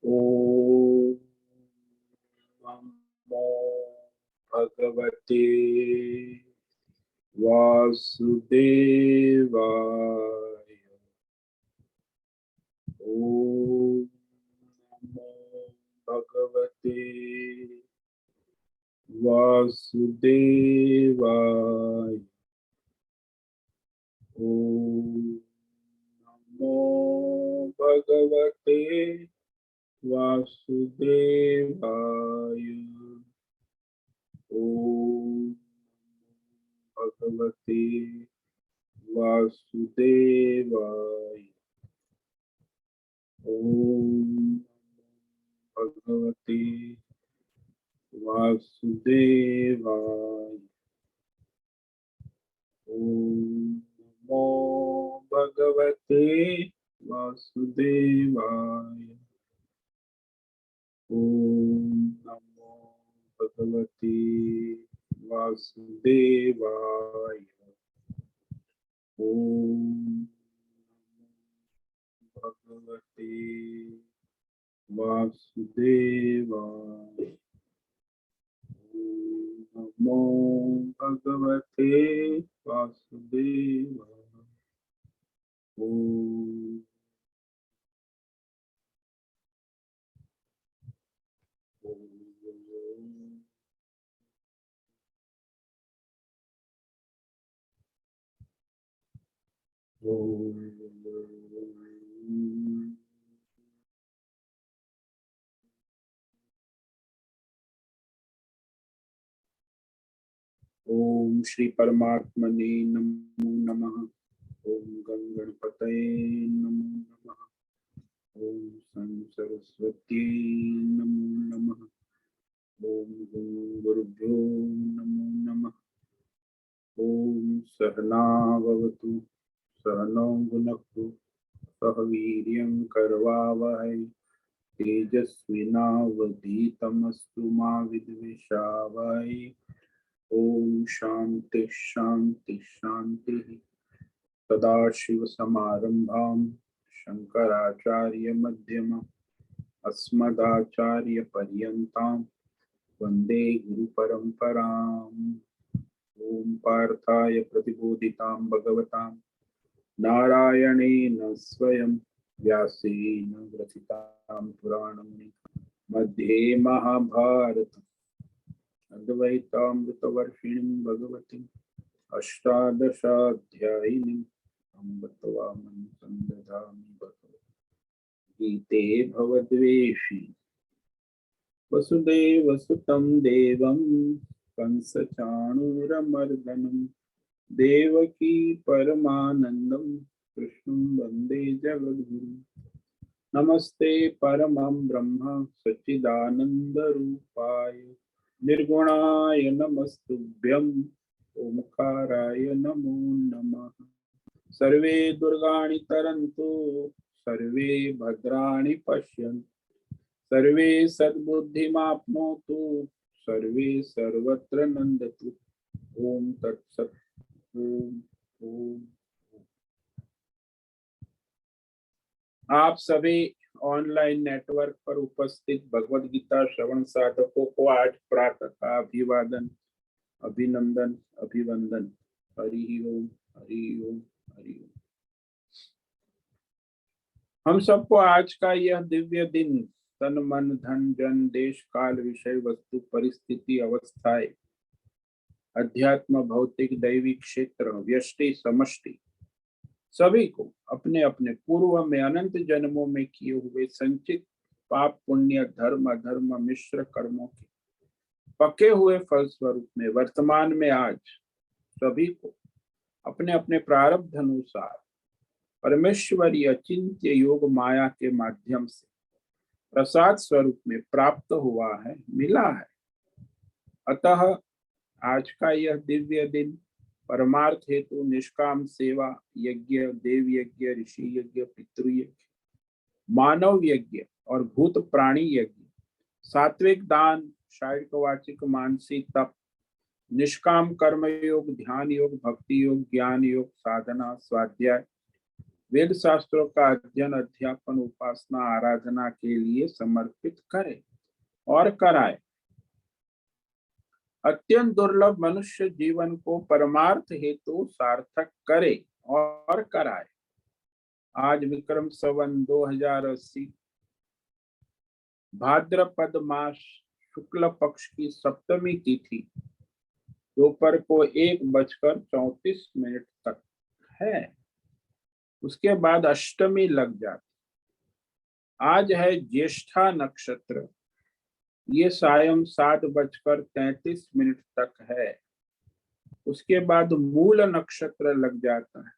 ओम नमो भगवते वासुदेवाय। ओम नमो भगवते वासुदेवाय। ओम नमो भगवते वासुदेवाय। ओम भगवते वासुदेवाय। ओम भगवते वासुदेवाय। ओम नमो भगवते वासुदेवाय। ओम नमो भगवते वासुदेवाय। ओम भगवते वासुदेवाय। नमो भगवते वासुदेवाय। ओम ओम श्री परमात्मने नमो नमः। ओम गं गणपतये नमो नमः। ओम सं सरस्वती नमो नमः। ओम गं गुरुभ्यो नमो नमः। ओम सहना भवतु सहनौ भुनक्तु सह वीर्यं करवावहै तेजस्विनावधीतमस्तु मा विद्विषावहै। ओम शांति शांति शांति। सदाशिवसमारंभां शंकराचार्यमध्यमाम् अस्मदाचार्यपर्यन्तां वन्दे गुरुपरम्पराम्। ओम पार्थाय प्रतिबोधितां भगवतां नारायणेन स्वयं व्यासेन ग्रथितां पुराणमुनिं मध्ये महाभारतम् अद्वैतामृतवर्षिणीं भगवतीम् अष्टादशाध्यायिनीम् अम्ब त्वामं सन्दधामि भगवति गीते भवद्वेषी वसुदेवसुतं देवं कंसचाणूरमर्दनं देवकी परमानन्दं कृष्णं वन्दे जगद्गुरुं। नमस्ते परमं ब्रह्म सच्चिदानन्दरूपाय निर्गुणाय नमस्तुभ्यं ओंकाराय नमो नमः। सर्वे दुर्गाणि तरन्तु सर्वे भद्राणि पश्यन्तु सर्वे सद्बुद्धिमाप्नोतु सर्वे सर्वत्र नन्दतु। ओम तत्सत्। ओम ओम। आप सभी ऑनलाइन नेटवर्क पर उपस्थित भगवद गीता श्रवण साधकों को आज प्रातः का अभिवादन अभिनंदन अभिवंदन। हरि ओम हरि ओम हरि ओम। हम सबको आज का यह दिव्य दिन तन मन धन जन देश काल विषय वस्तु परिस्थिति अवस्थाएं अध्यात्म भौतिक दैविक क्षेत्र व्यष्टि समष्टि सभी को अपने अपने पूर्व में अनंत जन्मों में किए हुए संचित पाप पुण्य धर्म अधर्म मिश्र कर्मों के पके हुए फल स्वरूप में वर्तमान में आज सभी को अपने अपने प्रारब्ध अनुसार परमेश्वरी अचिंत्य योग माया के माध्यम से प्रसाद स्वरूप में प्राप्त हुआ है मिला है। अतः आज का यह दिव्य दिन परमार्थ हेतु निष्काम सेवा यज्ञ देव यज्ञ ऋषि यज्ञ पितृयज्ञ मानव यज्ञ और भूत प्राणी यज्ञ सात्विक दान शारीरिक वाचिक मानसिक तप निष्काम कर्म योग ध्यान योग भक्ति योग ज्ञान योग साधना स्वाध्याय वेद शास्त्रों का अध्ययन, अध्यापन, उपासना, आराधना के लिए समर्पित करे और कराए। अत्यंत दुर्लभ मनुष्य जीवन को परमार्थ हेतु सार्थक करे और कराए। आज विक्रम संवत 2080 भाद्रपद मास शुक्ल पक्ष की सप्तमी तिथि दोपहर को 1:34 तक है। उसके बाद अष्टमी लग जाती। आज है ज्येष्ठा नक्षत्र, ये सायं 7:33 तक है। उसके बाद मूल नक्षत्र लग जाता है।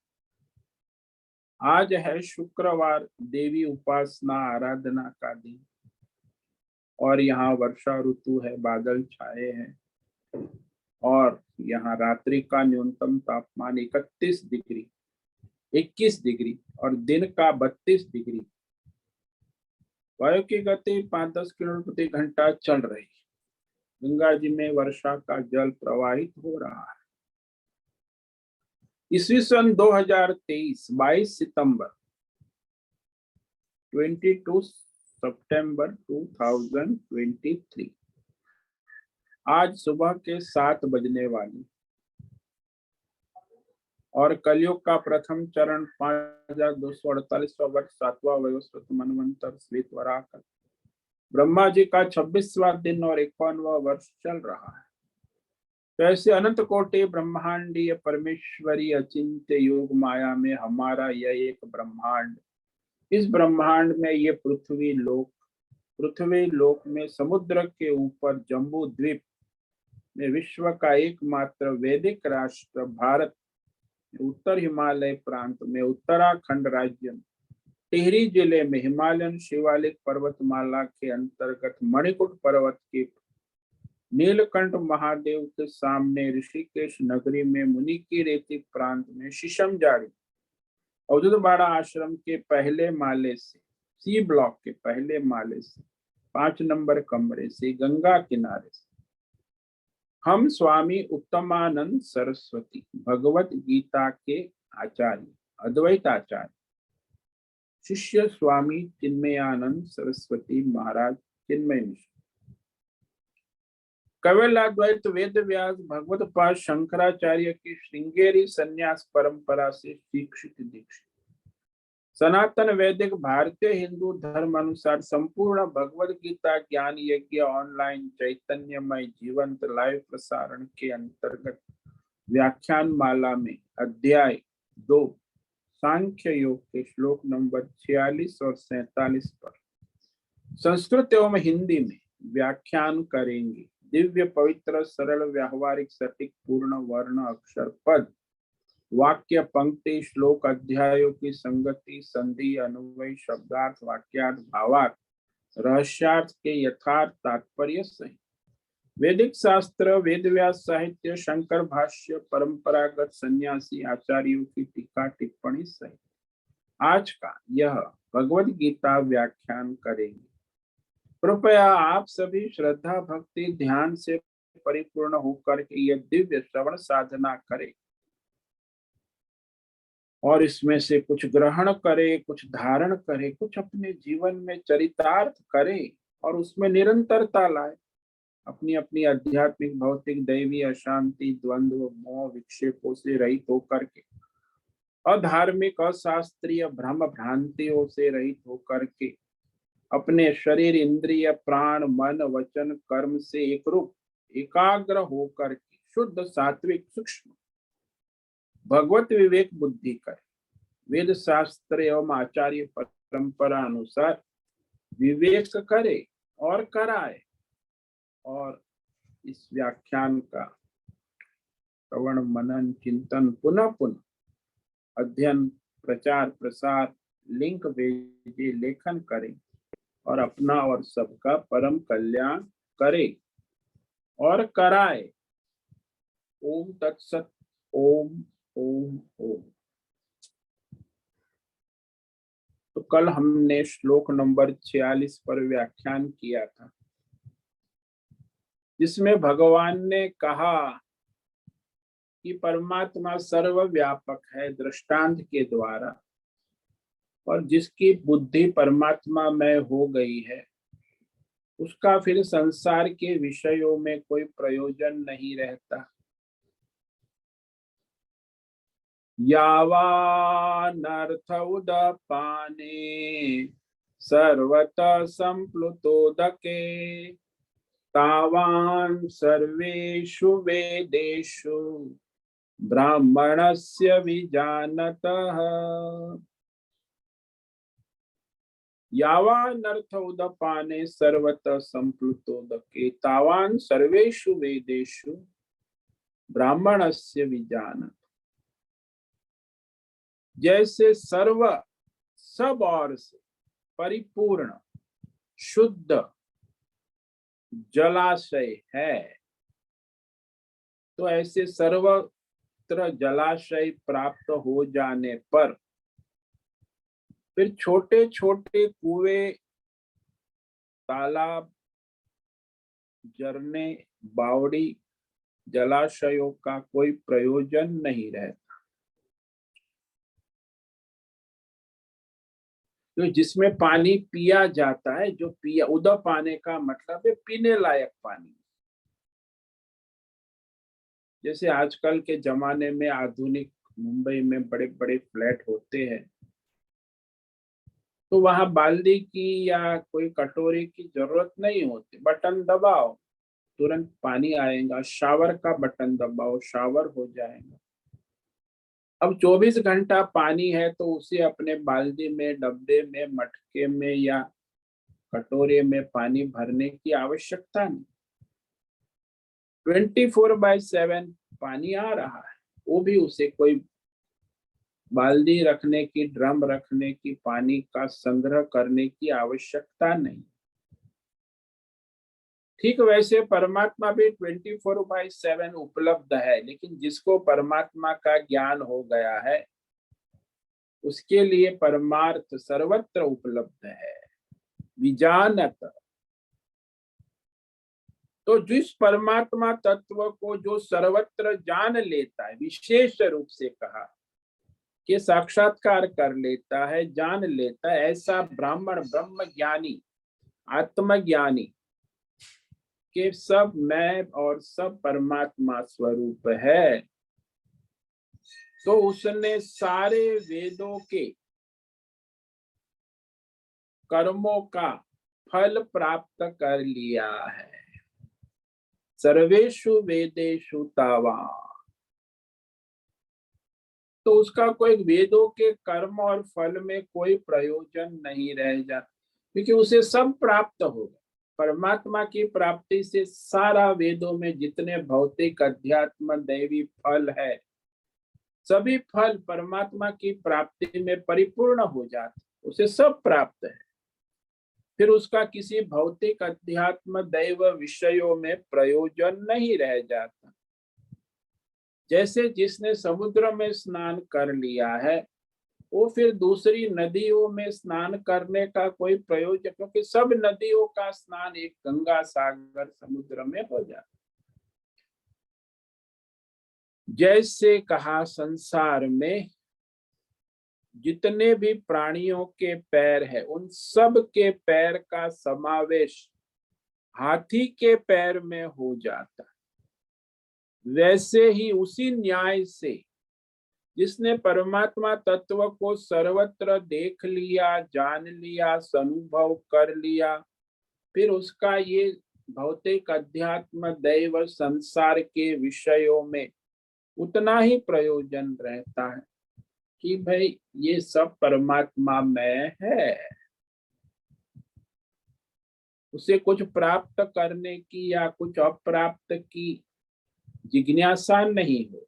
आज है शुक्रवार, देवी उपासना आराधना का दिन, और यहाँ वर्षा ऋतु है, बादल छाए हैं, और यहाँ रात्रि का न्यूनतम तापमान 21 डिग्री और दिन का 32 डिग्री। वायु की गति 5-10 किलोमीटर प्रति घंटा चल रही। गंगा जी में वर्षा का जल प्रवाहित हो रहा है। ईस्वी सन 2023 22 सितंबर 22 सितंबर 2023 आज सुबह के 7 बजने वाली, और कलयुग का प्रथम चरण 5248वां वर्ष 7वां वयोस्वत मनवंतर श्वेत वराह, ब्रह्मा जी का 26वां दिन और 51वां वर्ष चल रहा है। तो ऐसे अनंत कोटि ब्रह्मांडीय परमेश्वरी अचिंत्य योग माया में हमारा यह एक ब्रह्मांड, इस ब्रह्मांड में ये पृथ्वी लोक में समुद्र के ऊपर जम्बू द्वीप में विश्व का एकमात्र वैदिक राष्ट्र भारत, उत्तर हिमालय प्रांत में उत्तराखंड राज्य में टिहरी जिले में हिमालयन शिवालिक पर्वतमाला के अंतर्गत मणिकूट पर्वत के नीलकंठ महादेव के सामने ऋषिकेश नगरी में मुनि की रेती प्रांत में शीशम जाड़ी अवधूतबाड़ा आश्रम के पहले माले से, सी ब्लॉक के पहले माले से 5 नंबर कमरे से गंगा किनारे से हम स्वामी उत्तमानंद सरस्वती भगवत गीता के आचार्य, अद्वैत आचार्य, शिष्य स्वामी चिन्मयानंद सरस्वती महाराज चिन्मय मिश्र, कवलाद्वैत वेद व्यास भगवत पाद शंकराचार्य की श्रृंगेरी संन्यास परंपरा से दीक्षित सनातन वैदिक भारतीय हिंदू धर्म अनुसार संपूर्ण भगवत गीता ज्ञान यज्ञ ऑनलाइन चैतन्यमय जीवंत लाइव प्रसारण के अंतर्गत व्याख्यान माला में अध्याय 2 सांख्य योग के श्लोक नंबर 46 और 47 पर संस्कृत एवं हिंदी में व्याख्यान करेंगे। दिव्य पवित्र सरल व्यावहारिक सटीक पूर्ण वर्ण अक्षर पद वाक्य पंक्ति श्लोक अध्यायों की संगति संधि अन्वय शब्दार्थ वाक्यार्थ भावार्थ रहस्यार्थ के यथार्थ तात्पर्य सहित वैदिक शास्त्र वेद व्यास साहित्य शंकर भाष्य परंपरागत सन्यासी आचार्यों की टीका टिप्पणी सहित आज का यह भगवद गीता व्याख्यान करेंगे। कृपया आप सभी श्रद्धा भक्ति ध्यान से परिपूर्ण होकर के यह दिव्य श्रवण साधना करें और इसमें से कुछ ग्रहण करे, कुछ धारण करे, कुछ अपने जीवन में चरितार्थ करे और उसमें निरंतरता लाए। अपनी अपनी आध्यात्मिक भौतिक दैवी अशांति द्वंद्व मोह विक्षेपों से रहित होकर के, अधार्मिक अशास्त्रीय भ्रम भ्रांतियों से रहित होकर के अपने शरीर इंद्रिय प्राण मन वचन कर्म से एकरूप एकाग्र होकर के शुद्ध सात्विक सूक्ष्म भगवत विवेक बुद्धि करे, वेद शास्त्र एवं आचार्य परंपरा अनुसार विवेक करे और कराए। और इस व्याख्यान का श्रवण मनन चिंतन पुनः पुनः अध्ययन प्रचार प्रसार लिंक भेजे लेखन करें और अपना और सबका परम कल्याण करे और कराए। ओम तत्सत। ओम ओम ओम। तो कल हमने श्लोक नंबर 46 पर व्याख्यान किया था, जिसमें भगवान ने कहा कि परमात्मा सर्वव्यापक है दृष्टांत के द्वारा, और जिसकी बुद्धि परमात्मा में हो गई है उसका फिर संसार के विषयों में कोई प्रयोजन नहीं रहता। यावानर्थ उदपाने सर्वतः संप्लुतोदके तावान् सर्वेषु वेदेषु ब्राह्मणस्य विजानतः। यावानर्थ उदपाने सर्वतः संप्लुतोदके तावान् सर्वेषु वेदेषु ब्राह्मणस्य विजानतः। जैसे सर्व सब और से परिपूर्ण शुद्ध जलाशय है, तो ऐसे सर्वत्र जलाशय प्राप्त हो जाने पर फिर छोटे छोटे कुएं, तालाब, झरने, बावड़ी, जलाशयों का कोई प्रयोजन नहीं रहता। तो जिसमें पानी पिया जाता है, जो पिया, उदा पाने का मतलब है पीने लायक पानी। जैसे आजकल के जमाने में आधुनिक मुंबई में बड़े बड़े फ्लैट होते हैं, तो वहां बाल्टी की या कोई कटोरी की जरूरत नहीं होती। बटन दबाओ तुरंत पानी आएगा, शावर का बटन दबाओ शावर हो जाएगा। अब 24 घंटा पानी है तो उसे अपने बाल्टी में, डब्बे में, मटके में या कटोरे में पानी भरने की आवश्यकता नहीं। 24/7 पानी आ रहा है, वो भी उसे कोई बाल्टी रखने की, ड्रम रखने की, पानी का संग्रह करने की आवश्यकता नहीं। ठीक वैसे परमात्मा भी 24/7 उपलब्ध है, लेकिन जिसको परमात्मा का ज्ञान हो गया है उसके लिए परमार्थ सर्वत्र उपलब्ध है, विजानत। तो जिस परमात्मा तत्व को जो सर्वत्र जान लेता है, विशेष रूप से कहा कि साक्षात्कार कर लेता है, जान लेता है, ऐसा ब्राह्मण ब्रह्म ज्ञानी, आत्मज्ञानी कि सब मैं और सब परमात्मा स्वरूप है, तो उसने सारे वेदों के कर्मों का फल प्राप्त कर लिया है। सर्वेषु वेदेषु तावा, तो उसका कोई वेदों के कर्म और फल में कोई प्रयोजन नहीं रह जाता, क्योंकि उसे सब प्राप्त होगा। परमात्मा की प्राप्ति से सारा वेदों में जितने भौतिक, अध्यात्म, दैवी फल है, सभी फल परमात्मा की प्राप्ति में परिपूर्ण हो जाते, उसे सब प्राप्त है। फिर उसका किसी भौतिक, अध्यात्म, दैव विषयों में प्रयोजन नहीं रह जाता। जैसे जिसने समुद्र में स्नान कर लिया है, वो फिर दूसरी नदियों में स्नान करने का कोई प्रयोजन, क्योंकि सब नदियों का स्नान एक गंगा सागर समुद्र में हो जाता। जैसे कहा संसार में जितने भी प्राणियों के पैर है, उन सब के पैर का समावेश हाथी के पैर में हो जाता। वैसे ही उसी न्याय से जिसने परमात्मा तत्व को सर्वत्र देख लिया, जान लिया, अनुभव कर लिया, फिर उसका ये भौतिक, अध्यात्म, दैव, संसार के विषयों में उतना ही प्रयोजन रहता है कि भाई ये सब परमात्मा में है। उसे कुछ प्राप्त करने की या कुछ अप्राप्त की जिज्ञासा नहीं हो।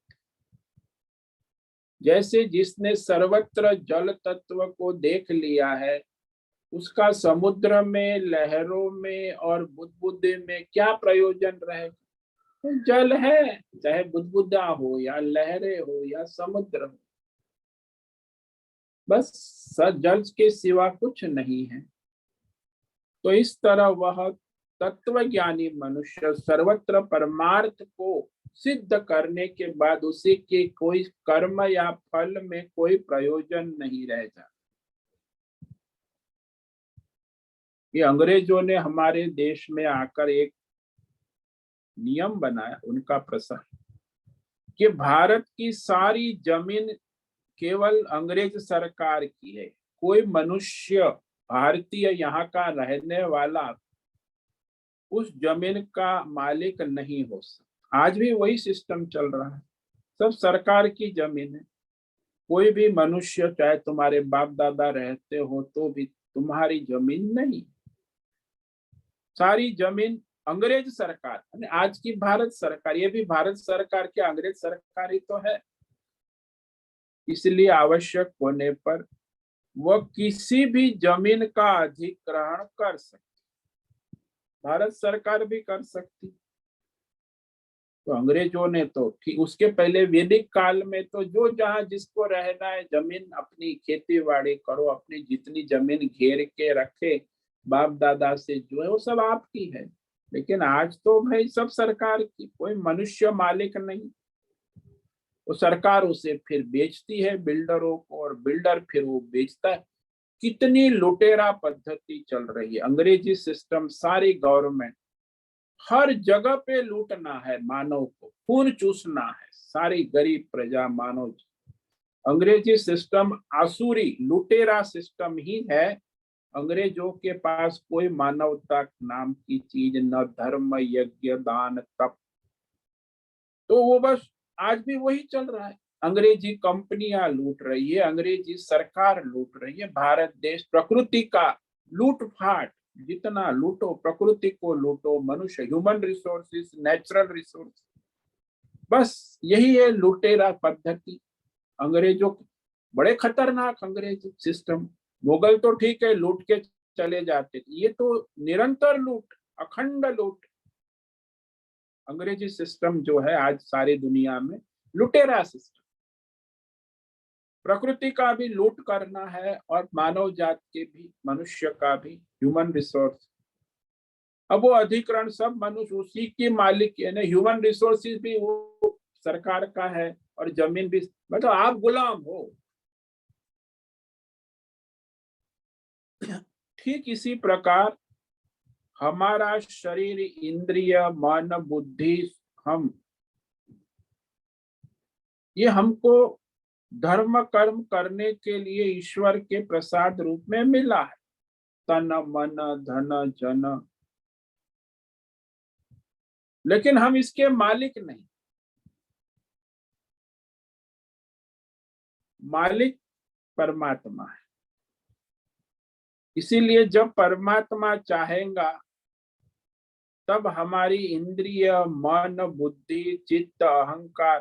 जैसे जिसने सर्वत्र जल तत्व को देख लिया है, उसका समुद्र में, लहरों में और बुदबुदे में क्या प्रयोजन रहेगा? तो जल है, चाहे बुदबुदा हो या लहरें हो या समुद्र हो, बस जल के सिवा कुछ नहीं है। तो इस तरह वह तत्वज्ञानी मनुष्य सर्वत्र परमार्थ को सिद्ध करने के बाद उसी के कोई कर्म या फल में कोई प्रयोजन नहीं रह जाता। ये अंग्रेजों ने हमारे देश में आकर एक नियम बनाया उनका प्रसार कि भारत की सारी जमीन केवल अंग्रेज सरकार की है। कोई मनुष्य भारतीय यहाँ का रहने वाला उस जमीन का मालिक नहीं हो सकता। आज भी वही सिस्टम चल रहा है, सब सरकार की जमीन है। कोई भी मनुष्य चाहे तुम्हारे बाप दादा रहते हो तो भी तुम्हारी जमीन नहीं। सारी जमीन अंग्रेज सरकार, आज की भारत सरकार, ये भी भारत सरकार की अंग्रेज सरकार ही तो है। इसलिए आवश्यक होने पर वह किसी भी जमीन का अधिग्रहण कर सकती, भारत सरकार भी कर सकती। तो अंग्रेजों ने तो ठीक, उसके पहले वैदिक काल में तो जो जहां जिसको रहना है जमीन, अपनी खेती बाड़ी करो, अपनी जितनी जमीन घेर के रखे बाप दादा से जो है वो सब आपकी है। लेकिन आज तो भाई सब सरकार की, कोई मनुष्य मालिक नहीं। वो सरकार उसे फिर बेचती है बिल्डरों को, और बिल्डर फिर वो बेचता है। कितनी लुटेरा पद्धति चल रही है, अंग्रेजी सिस्टम, सारी गवर्नमेंट, हर जगह पे लूटना है मानव को, खून चूसना है सारी गरीब प्रजा मानव। अंग्रेजी सिस्टम आसुरी लुटेरा सिस्टम ही है। अंग्रेजों के पास कोई मानवता नाम की चीज न, धर्म यज्ञ दान तप, तो वो बस आज भी वही चल रहा है। अंग्रेजी कंपनियां लूट रही है, अंग्रेजी सरकार लूट रही है। भारत देश प्रकृति का लूटफाट, जितना लूटो प्रकृति को लूटो, मनुष्य, ह्यूमन रिसोर्सेस, नेचुरल रिसोर्स, बस यही है लुटेरा पद्धति अंग्रेजों की। बड़े खतरनाक अंग्रेजी सिस्टम। मुगल तो ठीक है लूट के चले जाते थे, ये तो निरंतर लूट, अखंड लूट। अंग्रेजी सिस्टम जो है आज सारी दुनिया में लुटेरा सिस्टम। प्रकृति का भी लूट करना है और मानव जात के भी, मनुष्य का भी, ह्यूमन रिसोर्स। अब वो अधिकरण सब मनुष्य उसी की मालिक है ना, ह्यूमन रिसोर्सेज भी वो सरकार का है और जमीन भी, मतलब आप गुलाम हो। ठीक इसी प्रकार हमारा शरीर, इंद्रिय, मन, बुद्धि, हम, ये हमको धर्म कर्म करने के लिए ईश्वर के प्रसाद रूप में मिला है। तन मन धन जन, लेकिन हम इसके मालिक नहीं। मालिक परमात्मा है। इसीलिए जब परमात्मा चाहेगा तब हमारी इंद्रिय, मन, बुद्धि, चित्त, अहंकार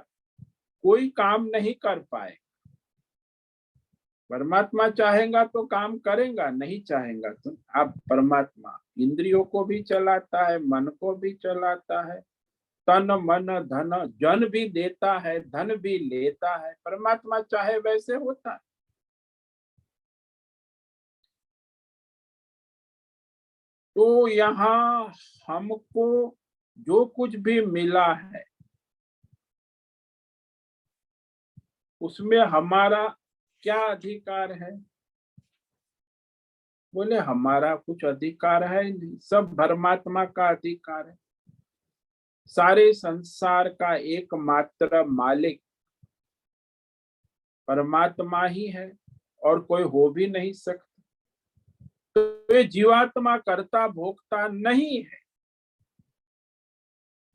कोई काम नहीं कर पाए। परमात्मा चाहेगा तो काम करेगा, नहीं चाहेगा तो। अब परमात्मा इंद्रियों को भी चलाता है, मन को भी चलाता है, तन मन धन जन भी देता है, धन भी लेता है। परमात्मा चाहे वैसे होता है। तो यहाँ हमको जो कुछ भी मिला है उसमें हमारा क्या अधिकार है? बोले हमारा कुछ अधिकार है नहीं, सब परमात्मा का अधिकार है। सारे संसार का एकमात्र मालिक परमात्मा ही है और कोई हो भी नहीं सकता। तो ये जीवात्मा कर्ता भोक्ता नहीं है,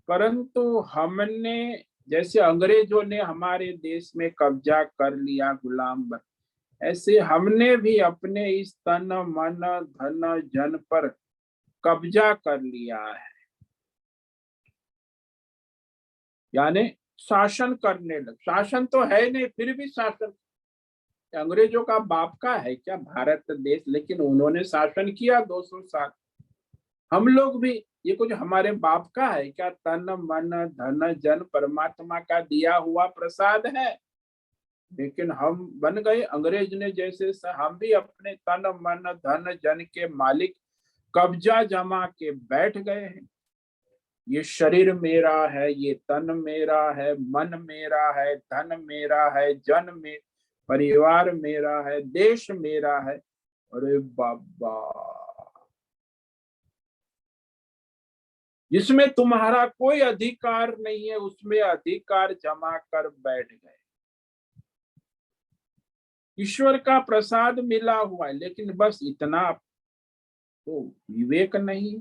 परंतु हमने, जैसे अंग्रेजों ने हमारे देश में कब्जा कर लिया, गुलाम बन, ऐसे हमने भी अपने इस तन मन धन जन पर कब्जा कर लिया है, यानी शासन करने लग। शासन तो है नहीं फिर भी शासन। अंग्रेजों का बाप का है क्या भारत देश? लेकिन उन्होंने शासन किया 200 साल। हम लोग भी, ये कुछ हमारे बाप का है क्या? तन मन धन जन परमात्मा का दिया हुआ प्रसाद है। लेकिन हम बन गए अंग्रेज ने जैसे, हम भी अपने तन मन धन जन के मालिक कब्जा जमा के बैठ गए हैं। ये शरीर मेरा है, ये तन मेरा है, मन मेरा है, धन मेरा है, जन में परिवार मेरा है, देश मेरा है। अरे बाबा, जिसमें तुम्हारा कोई अधिकार नहीं है, उसमें अधिकार जमा कर बैठ गए। ईश्वर का प्रसाद मिला हुआ है, लेकिन बस इतना तो विवेक नहीं।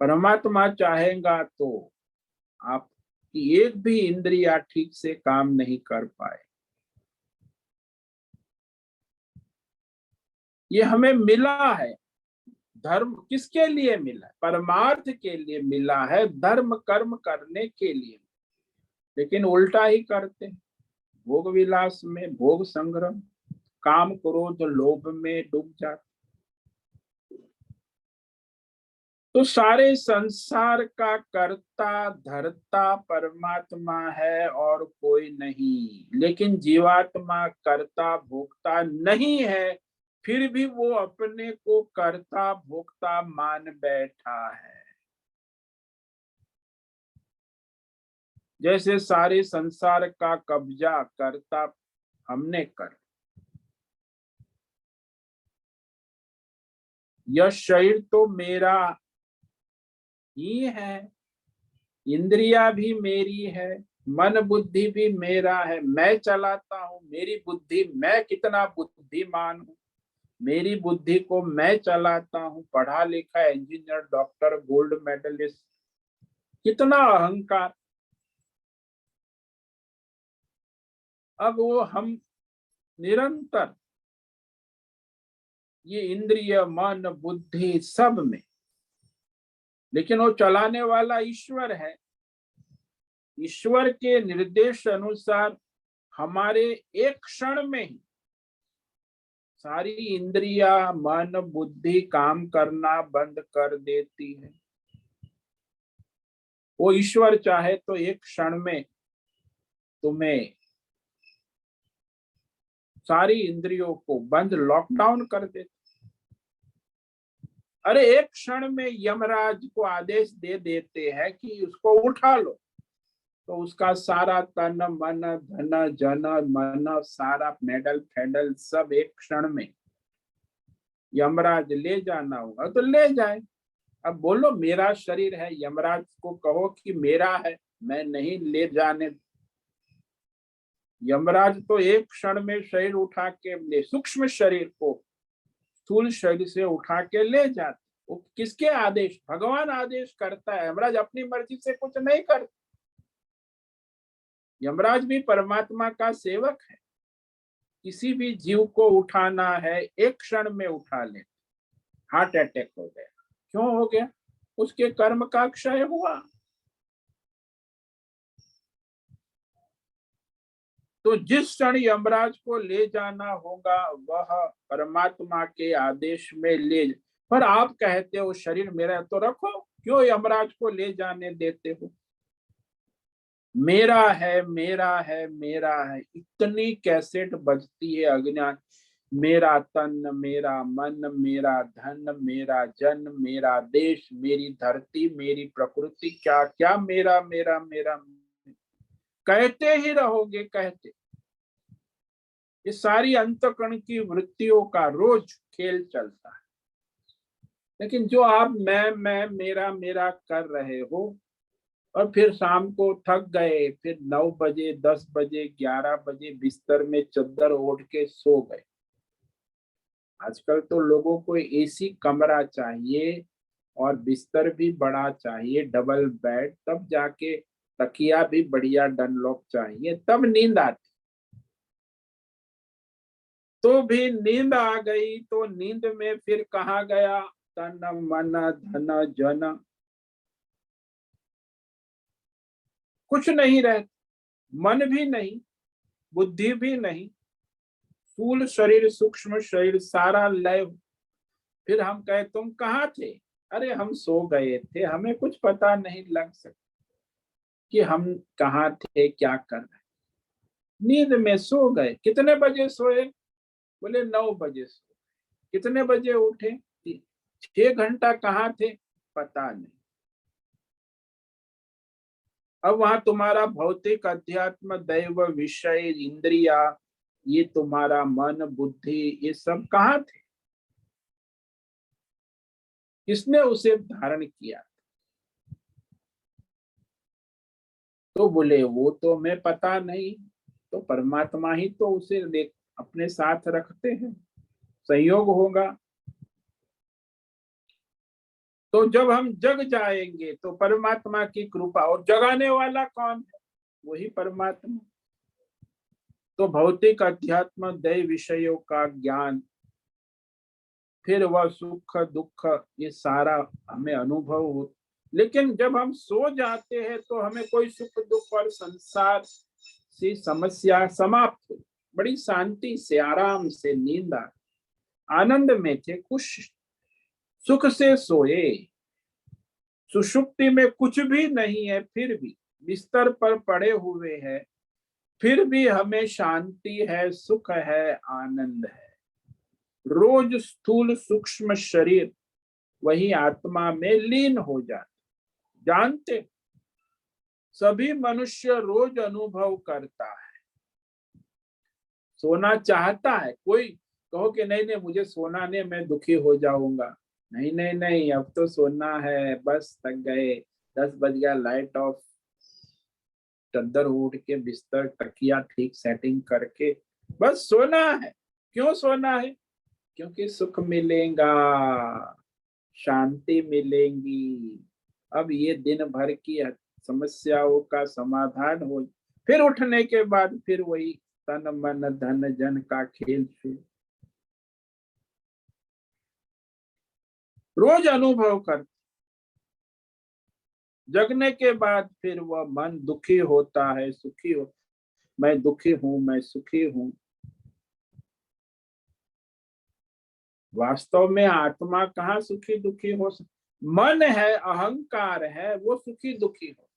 परमात्मा चाहेगा तो आपकी एक भी इंद्रिया ठीक से काम नहीं कर पाए। ये हमें मिला है। धर्म किसके लिए मिला है? परमार्थ के लिए मिला है, धर्म कर्म करने के लिए। लेकिन उल्टा ही करते हैं, भोग विलास में, भोग संग्रह, काम क्रोध लोभ में डूब जाते। तो सारे संसार का कर्ता धर्ता परमात्मा है और कोई नहीं। लेकिन जीवात्मा कर्ता भोक्ता नहीं है, फिर भी वो अपने को कर्ता भोक्ता मान बैठा है। जैसे सारे संसार का कब्जा कर्ता हमने कर, यह शरीर तो मेरा ही है, इंद्रिया भी मेरी है, मन बुद्धि भी मेरा है, मैं चलाता हूँ मेरी बुद्धि। मैं कितना बुद्धिमान हूँ, मेरी बुद्धि को मैं चलाता हूँ। पढ़ा लिखा इंजीनियर डॉक्टर गोल्ड मेडलिस्ट, कितना अहंकार। अब वो हम निरंतर ये इंद्रिय मन बुद्धि सब में, लेकिन वो चलाने वाला ईश्वर है। ईश्वर के निर्देश अनुसार हमारे एक क्षण में ही सारी इंद्रिया मन बुद्धि काम करना बंद कर देती है। वो ईश्वर चाहे तो एक क्षण में तुम्हें सारी इंद्रियों को बंद लॉकडाउन कर देते। अरे एक क्षण में यमराज को आदेश दे देते हैं कि उसको उठा लो, तो उसका सारा तन मन धन जन मन सारा मेडल फेडल सब एक क्षण में यमराज ले जाना होगा तो ले जाए। अब बोलो मेरा शरीर है, यमराज को कहो कि मेरा है, मैं नहीं ले जाने। यमराज तो एक क्षण में शरीर उठा के, सूक्ष्म शरीर को स्थूल शरीर से उठा के ले जाते। वो किसके आदेश? भगवान आदेश करता है, यमराज अपनी मर्जी से कुछ नहीं करता। यमराज भी परमात्मा का सेवक है। किसी भी जीव को उठाना है एक क्षण में उठा ले। हार्ट अटैक हो गया, क्यों हो गया? उसके कर्म का क्षय हुआ। तो जिस क्षण यमराज को ले जाना होगा वह परमात्मा के आदेश में ले। पर आप कहते हो शरीर मेरा तो रखो, क्यों यमराज को ले जाने देते हो? मेरा है मेरा है मेरा है, इतनी कैसेट बजती है अज्ञान। मेरा तन मेरा मन मेरा धन मेरा जन मेरा देश मेरी धरती मेरी प्रकृति, क्या क्या मेरा मेरा मेरा कहते ही रहोगे कहते। ये सारी अंतकरण की वृत्तियों का रोज खेल चलता है। लेकिन जो आप मैं मेरा मेरा कर रहे हो और फिर शाम को थक गए, फिर 9 बजे 10 बजे 11 बजे बिस्तर में चद्दर ओढ़ के सो गए। आजकल तो लोगों को एसी कमरा चाहिए और बिस्तर भी बड़ा चाहिए, डबल बेड, तब जाके तकिया भी बढ़िया डनलॉप चाहिए, तब नींद आती। तो भी नींद आ गई तो नींद में फिर कहा गया तन मन धन जन, कुछ नहीं रहता। मन भी नहीं, बुद्धि भी नहीं, स्थूल शरीर सूक्ष्म शरीर सारा लय। फिर हम कहे तुम कहाँ थे? अरे हम सो गए थे, हमें कुछ पता नहीं लग सकता कि हम कहाँ थे क्या कर रहे। नींद में सो गए। कितने बजे सोए? बोले 9 बजे सोए। कितने बजे उठे? 6 घंटा कहाँ थे? पता नहीं। अब वहां तुम्हारा भौतिक अध्यात्म दैव विषय इंद्रिया, ये तुम्हारा मन बुद्धि, ये सब कहाँ थे? किसने उसे धारण किया? तो बोले वो तो मैं पता नहीं, तो परमात्मा ही तो उसे देख अपने साथ रखते हैं, संयोग होगा। तो जब हम जग जाएंगे तो परमात्मा की कृपा, और जगाने वाला कौन है? वही परमात्मा। तो भौतिक अध्यात्म दैव विषयों का ज्ञान, फिर वह सुख दुख ये सारा हमें अनुभव हो। लेकिन जब हम सो जाते हैं तो हमें कोई सुख दुख और संसार से समस्या समाप्त हो, बड़ी शांति से आराम से नींद आ, आनंद में थे, खुश सुख से सोए। सुषुप्ति में कुछ भी नहीं है, फिर भी बिस्तर पर पड़े हुए हैं, फिर भी हमें शांति है, सुख है, आनंद है। रोज स्थूल सूक्ष्म शरीर वही आत्मा में लीन हो जाता। जानते, सभी मनुष्य रोज अनुभव करता है, सोना चाहता है। कोई कहो कि नहीं नहीं मुझे सोना नहीं, मैं दुखी हो जाऊंगा, नहीं नहीं नहीं अब तो सोना है, बस थक गए, 10 बज गया, लाइट ऑफ, चद्दर उठ के बिस्तर तकिया ठीक सेटिंग करके बस सोना है। क्यों सोना है? क्योंकि सुख मिलेगा, शांति मिलेगी। अब ये दिन भर की समस्याओं का समाधान हो, फिर उठने के बाद फिर वही तन मन धन जन का खेल फिर रोज अनुभव कर। जगने के बाद फिर वह मन दुखी होता है, सुखी हो, मैं दुखी हूं, मैं सुखी हूं। वास्तव में आत्मा कहाँ सुखी दुखी हो सकती? मन है, अहंकार है, वो सुखी दुखी हो।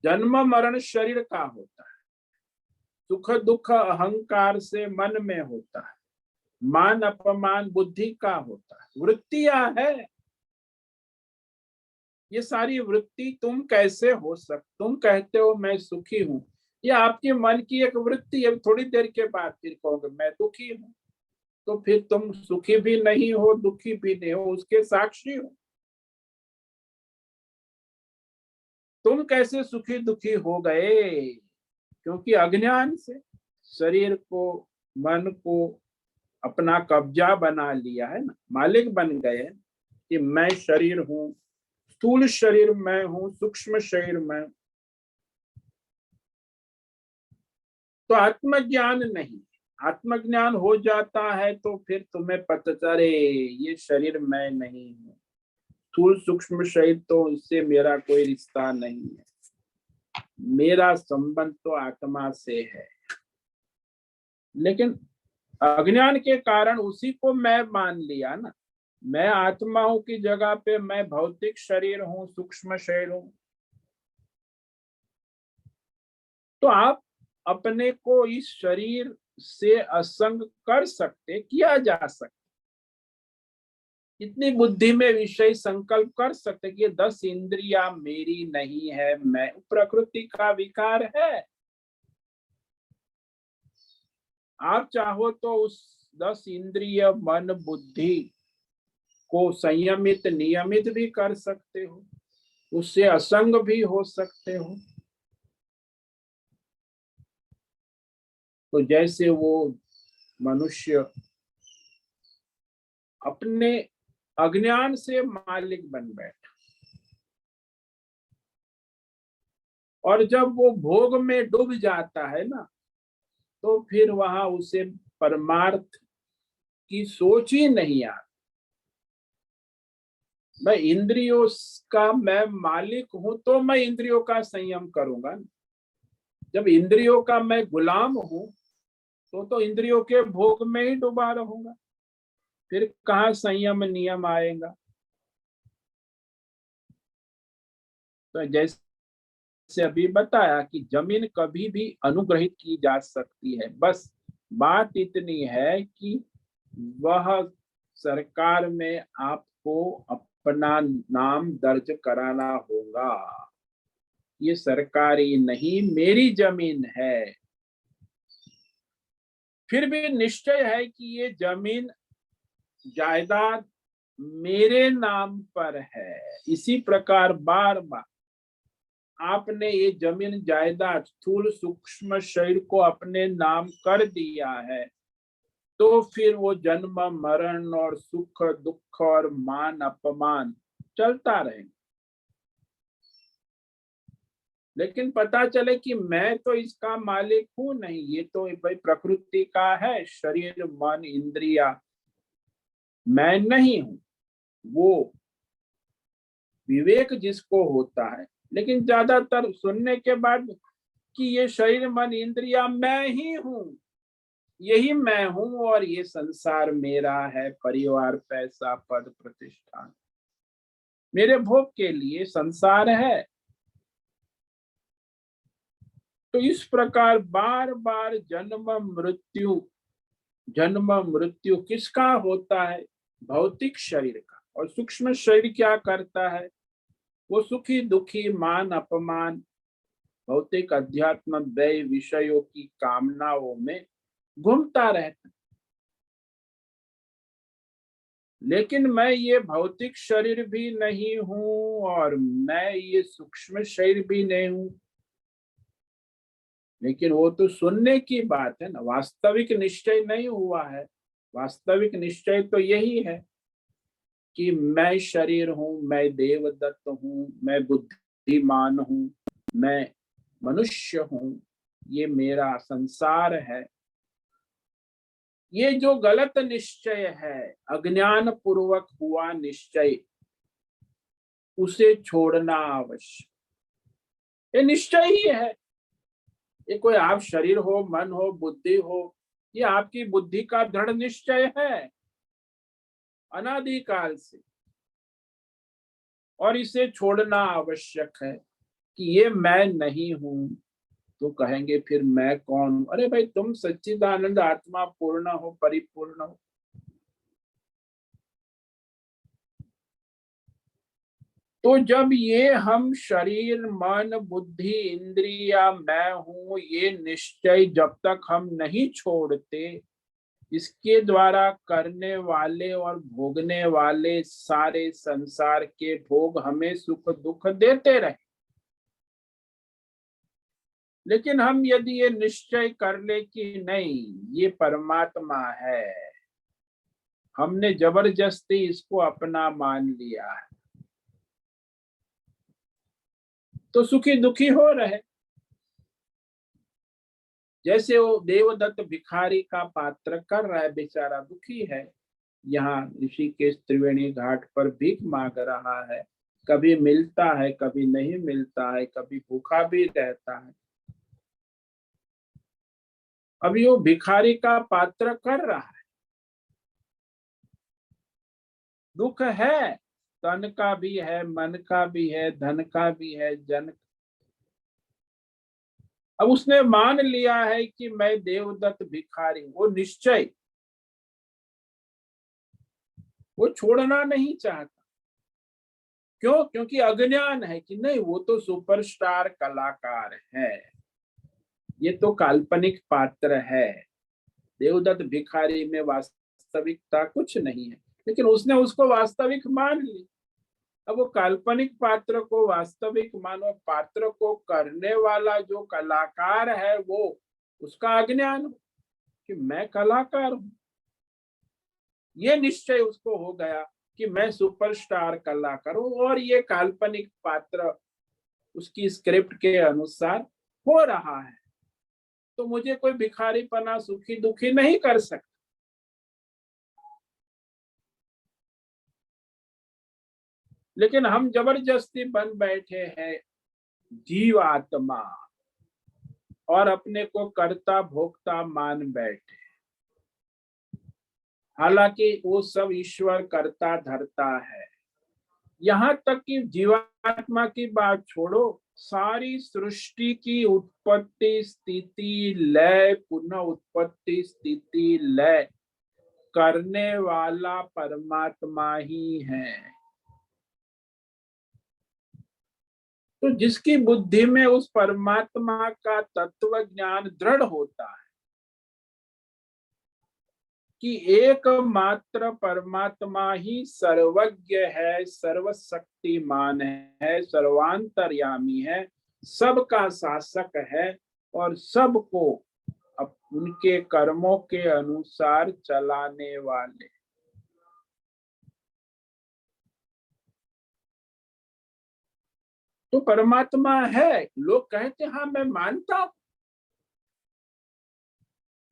जन्म मरण शरीर का होता है, सुख दुख अहंकार से मन में होता है, मान अपमान बुद्धि का होता है, वृत्तियां है। ये सारी वृत्ति तुम कैसे हो तुम कहते हो मैं सुखी हूं, ये आपके मन की एक वृत्ति है। थोड़ी देर के बाद फिर कहोगे मैं दुखी हूं, तो फिर तुम सुखी भी नहीं हो, दुखी भी नहीं हो, उसके साक्षी हो। तुम कैसे सुखी दुखी हो गए? क्योंकि अज्ञान से शरीर को, मन को अपना कब्जा बना लिया है ना, मालिक बन गए कि मैं शरीर हूं, स्थूल शरीर मैं हूं, सूक्ष्म शरीर मैं। तो आत्मज्ञान नहीं, आत्मज्ञान हो जाता है तो फिर तुम्हें पता चले ये शरीर मैं नहीं हूं, स्थूल सूक्ष्म शरीर तो इससे मेरा कोई रिश्ता नहीं है, मेरा संबंध तो आत्मा से है। लेकिन अज्ञान के कारण उसी को मैं मान लिया ना, मैं आत्मा हूं की जगह पे मैं भौतिक शरीर हूं, सूक्ष्म शरीर हूं। तो आप अपने को इस शरीर से असंग कर सकते, किया जा सकता, इतनी बुद्धि में विषय संकल्प कर सकते कि ये 10 इंद्रियां मेरी नहीं है, मैं प्रकृति का विकार है। आप चाहो तो उस 10 इंद्रिय मन बुद्धि को संयमित नियमित भी कर सकते हो, उससे असंग भी हो सकते हो। तो जैसे वो मनुष्य अपने अज्ञान से मालिक बन बैठा, और जब वो भोग में डूब जाता है ना, तो फिर वहां उसे परमार्थ की सोच ही नहीं आती। मैं इंद्रियों का मैं मालिक हूं तो मैं इंद्रियों का संयम करूंगा। जब इंद्रियों का मैं गुलाम हूं तो इंद्रियों के भोग में ही डूबा रहूंगा, फिर कहाँ संयम नियम आएगा? तो जैसे अभी बताया कि जमीन कभी भी अनुग्रहित की जा सकती है, बस बात इतनी है कि वह सरकार में आपको अपना नाम दर्ज कराना होगा। ये सरकारी नहीं, मेरी जमीन है। फिर भी निश्चय है कि ये जमीन जायदाद मेरे नाम पर है। इसी प्रकार बार बार आपने ये जमीन जायदाद स्थूल सूक्ष्म शरीर को अपने नाम कर दिया है, तो फिर वो जन्म मरण और सुख दुख और मान अपमान चलता रहेगा। लेकिन पता चले कि मैं तो इसका मालिक हूं नहीं, ये तो भाई प्रकृति का है, शरीर मन इंद्रिया, मैं नहीं हूं। वो विवेक जिसको होता है, लेकिन ज्यादातर सुनने के बाद कि ये शरीर मन इंद्रिया मैं ही हूं, यही मैं हूं और ये संसार मेरा है, परिवार पैसा पद प्रतिष्ठान मेरे भोग के लिए संसार है। तो इस प्रकार बार बार जन्म मृत्यु किसका होता है? भौतिक शरीर का। और सूक्ष्म शरीर क्या करता है? वो सुखी दुखी मान अपमान भौतिक अध्यात्म व्यय विषयों की कामनाओं में घूमता रहता। लेकिन मैं ये भौतिक शरीर भी नहीं हूं और मैं ये सूक्ष्म शरीर भी नहीं हूं। लेकिन वो तो सुनने की बात है ना, वास्तविक निश्चय नहीं हुआ है। वास्तविक निश्चय तो यही है कि मैं शरीर हूं, मैं देवदत्त हूं, मैं बुद्धिमान हूं, मैं मनुष्य हूं, ये मेरा संसार है। ये जो गलत निश्चय है, अज्ञान पूर्वक हुआ निश्चय, उसे छोड़ना आवश्यक। ये निश्चय ही है। ये कोई आप शरीर हो, मन हो, बुद्धि हो, ये आपकी बुद्धि का दृढ़ निश्चय है अनादिकाल से, और इसे छोड़ना आवश्यक है कि ये मैं नहीं हूं। तो कहेंगे फिर मैं कौन हूं? अरे भाई, तुम सच्चिदानंद आत्मा पूर्ण हो, परिपूर्ण हो। तो जब ये हम शरीर मन बुद्धि इंद्रिया मैं हूं, ये निश्चय जब तक हम नहीं छोड़ते, इसके द्वारा करने वाले और भोगने वाले सारे संसार के भोग हमें सुख दुख देते रहे। लेकिन हम यदि ये निश्चय कर ले कि नहीं, ये परमात्मा है, हमने जबरदस्ती इसको अपना मान लिया है, तो सुखी दुखी हो रहे। जैसे वो देवदत्त भिखारी का पात्र कर रहा है, बेचारा दुखी है, यहाँ ऋषिकेश त्रिवेणी घाट पर भीख मांग रहा है। कभी मिलता है, कभी नहीं मिलता है, कभी भूखा भी रहता है। अभी वो भिखारी का पात्र कर रहा है, दुख है, तन का भी है, मन का भी है, धन का भी है, जन। अब उसने मान लिया है कि मैं देवदत्त भिखारी, वो निश्चय वो छोड़ना नहीं चाहता। क्यों? क्योंकि अज्ञान है कि नहीं, वो तो सुपरस्टार कलाकार है, ये तो काल्पनिक पात्र है। देवदत्त भिखारी में वास्तविकता कुछ नहीं है, लेकिन उसने उसको वास्तविक मान ली। अब वो काल्पनिक पात्र को वास्तविक मानो, पात्र को करने वाला जो कलाकार है, वो उसका अज्ञान कि मैं कलाकार हूं। ये निश्चय उसको हो गया कि मैं सुपरस्टार कलाकार हूं और ये काल्पनिक पात्र उसकी स्क्रिप्ट के अनुसार हो रहा है। तो मुझे कोई भिखारी पना सुखी दुखी नहीं कर सकता। लेकिन हम जबरदस्ती बन बैठे हैं जीवात्मा और अपने को कर्ता भोक्ता मान बैठे। हालांकि वो सब ईश्वर करता धरता है। यहाँ तक कि जीवात्मा की बात छोड़ो, सारी सृष्टि की उत्पत्ति स्थिति लय पुनः उत्पत्ति स्थिति लय करने वाला परमात्मा ही है। तो जिसकी बुद्धि में उस परमात्मा का तत्व ज्ञान दृढ़ होता है कि एकमात्र परमात्मा ही सर्वज्ञ है, सर्वशक्तिमान है, सर्वांतर्यामी है, सबका शासक है और सबको उनके कर्मों के अनुसार चलाने वाले। तो परमात्मा है। लोग कहते हाँ मैं मानता हूं,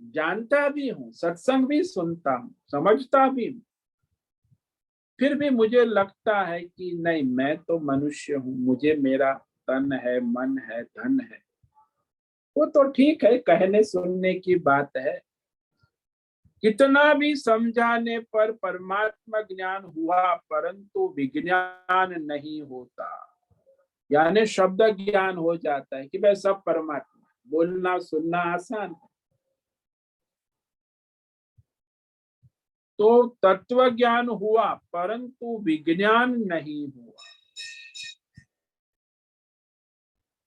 जानता भी हूं, सत्संग भी सुनता हूं, समझता भी हूं, फिर भी मुझे लगता है कि नहीं, मैं तो मनुष्य हूं, मुझे मेरा तन है, मन है, धन है। वो तो ठीक है, कहने सुनने की बात है। कितना भी समझाने पर परमात्मा ज्ञान हुआ परंतु विज्ञान नहीं होता। यानी शब्द ज्ञान हो जाता है कि भाई सब परमात्मा, बोलना सुनना आसान है। तो तत्व ज्ञान हुआ परंतु विज्ञान नहीं हुआ,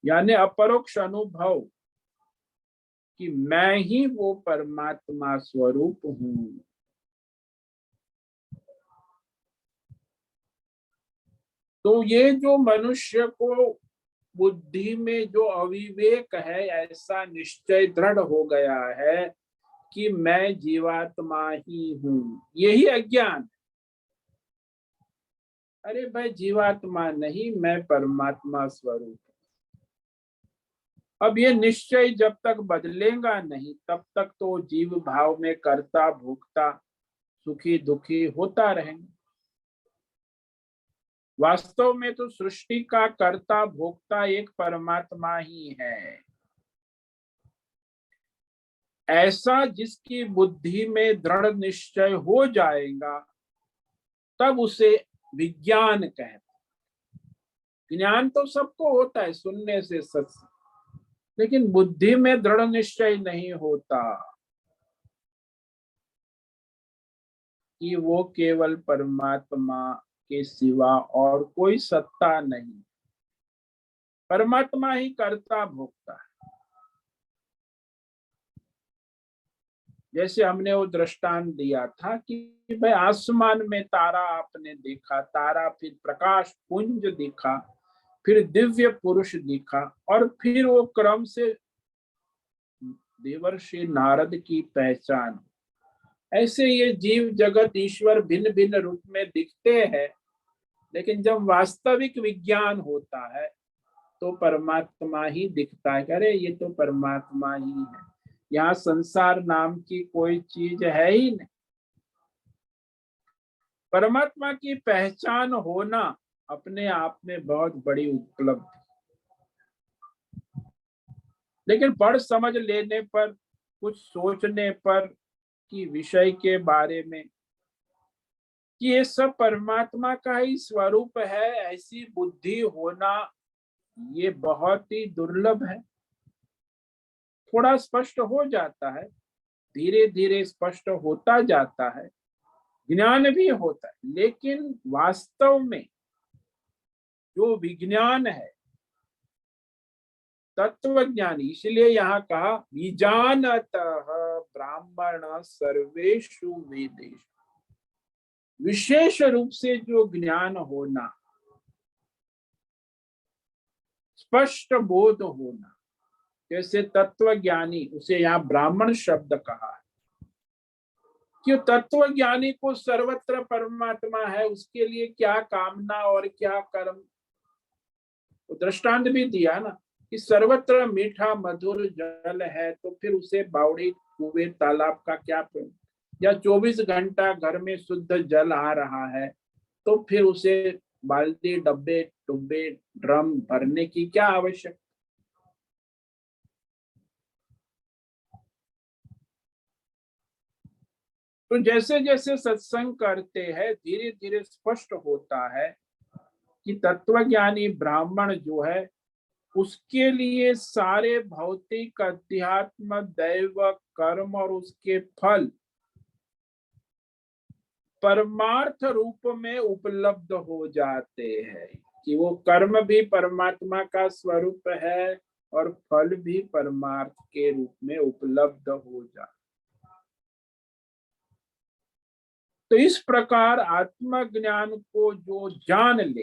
यानी अपरोक्ष अनुभव कि मैं ही वो परमात्मा स्वरूप हूं। तो ये जो मनुष्य को बुद्धि में जो अविवेक है, ऐसा निश्चय दृढ़ हो गया है कि मैं जीवात्मा ही हूं, यही अज्ञान। अरे भाई जीवात्मा नहीं, मैं परमात्मा स्वरूप। अब ये निश्चय जब तक बदलेगा नहीं तब तक तो जीव भाव में कर्ता भोक्ता सुखी दुखी होता रहेंगे। वास्तव में तो सृष्टि का कर्ता भोक्ता एक परमात्मा ही है। ऐसा जिसकी बुद्धि में दृढ़ निश्चय हो जाएगा तब उसे विज्ञान कहते। ज्ञान तो सबको होता है सुनने से सत्य, लेकिन बुद्धि में दृढ़ निश्चय नहीं होता कि वो केवल परमात्मा के सिवा और कोई सत्ता नहीं, परमात्मा ही कर्ता भोक्ता है। जैसे हमने वो दृष्टांत दिया था कि भाई आसमान में तारा आपने देखा, तारा फिर प्रकाश पुंज दिखा, फिर दिव्य पुरुष दिखा, और फिर वो क्रम से देवर्षि नारद की पहचान। ऐसे ये जीव जगत ईश्वर भिन्न भिन्न रूप में दिखते हैं, लेकिन जब वास्तविक विज्ञान होता है तो परमात्मा ही दिखता है। अरे ये तो परमात्मा ही है, यहाँ संसार नाम की कोई चीज है ही नहीं। परमात्मा की पहचान होना अपने आप में बहुत बड़ी उपलब्धि, लेकिन पढ़ समझ लेने पर, कुछ सोचने पर कि विषय के बारे में कि ये सब परमात्मा का ही स्वरूप है, ऐसी बुद्धि होना ये बहुत ही दुर्लभ है। थोड़ा स्पष्ट हो जाता है, धीरे धीरे स्पष्ट होता जाता है, ज्ञान भी होता है, लेकिन वास्तव में जो विज्ञान है, तत्व ज्ञान, इसलिए यहाँ कहा विजानतः ब्राह्मण सर्वेषु वेदेषु, विशेष रूप से जो ज्ञान होना, स्पष्ट बोध होना। जैसे तत्व ज्ञानी, उसे यहाँ ब्राह्मण शब्द कहा है कि तत्व ज्ञानी को सर्वत्र परमात्मा है, उसके लिए क्या कामना और क्या कर्म। दृष्टांत भी दिया ना कि सर्वत्र मीठा मधुर जल है, तो फिर उसे बावड़ी कुएं तालाब का क्या प्रयोग, या 24 घंटा घर में शुद्ध जल आ रहा है तो फिर उसे बाल्टी डब्बे टुब्बे ड्रम भरने की क्या आवश्यकता। तो जैसे जैसे सत्संग करते हैं धीरे धीरे स्पष्ट होता है कि तत्वज्ञानी ब्राह्मण जो है उसके लिए सारे भौतिक अध्यात्म दैव कर्म और उसके फल परमार्थ रूप में उपलब्ध हो जाते हैं, कि वो कर्म भी परमात्मा का स्वरूप है और फल भी परमार्थ के रूप में उपलब्ध हो जाते। तो इस प्रकार आत्मज्ञान को जो जान ले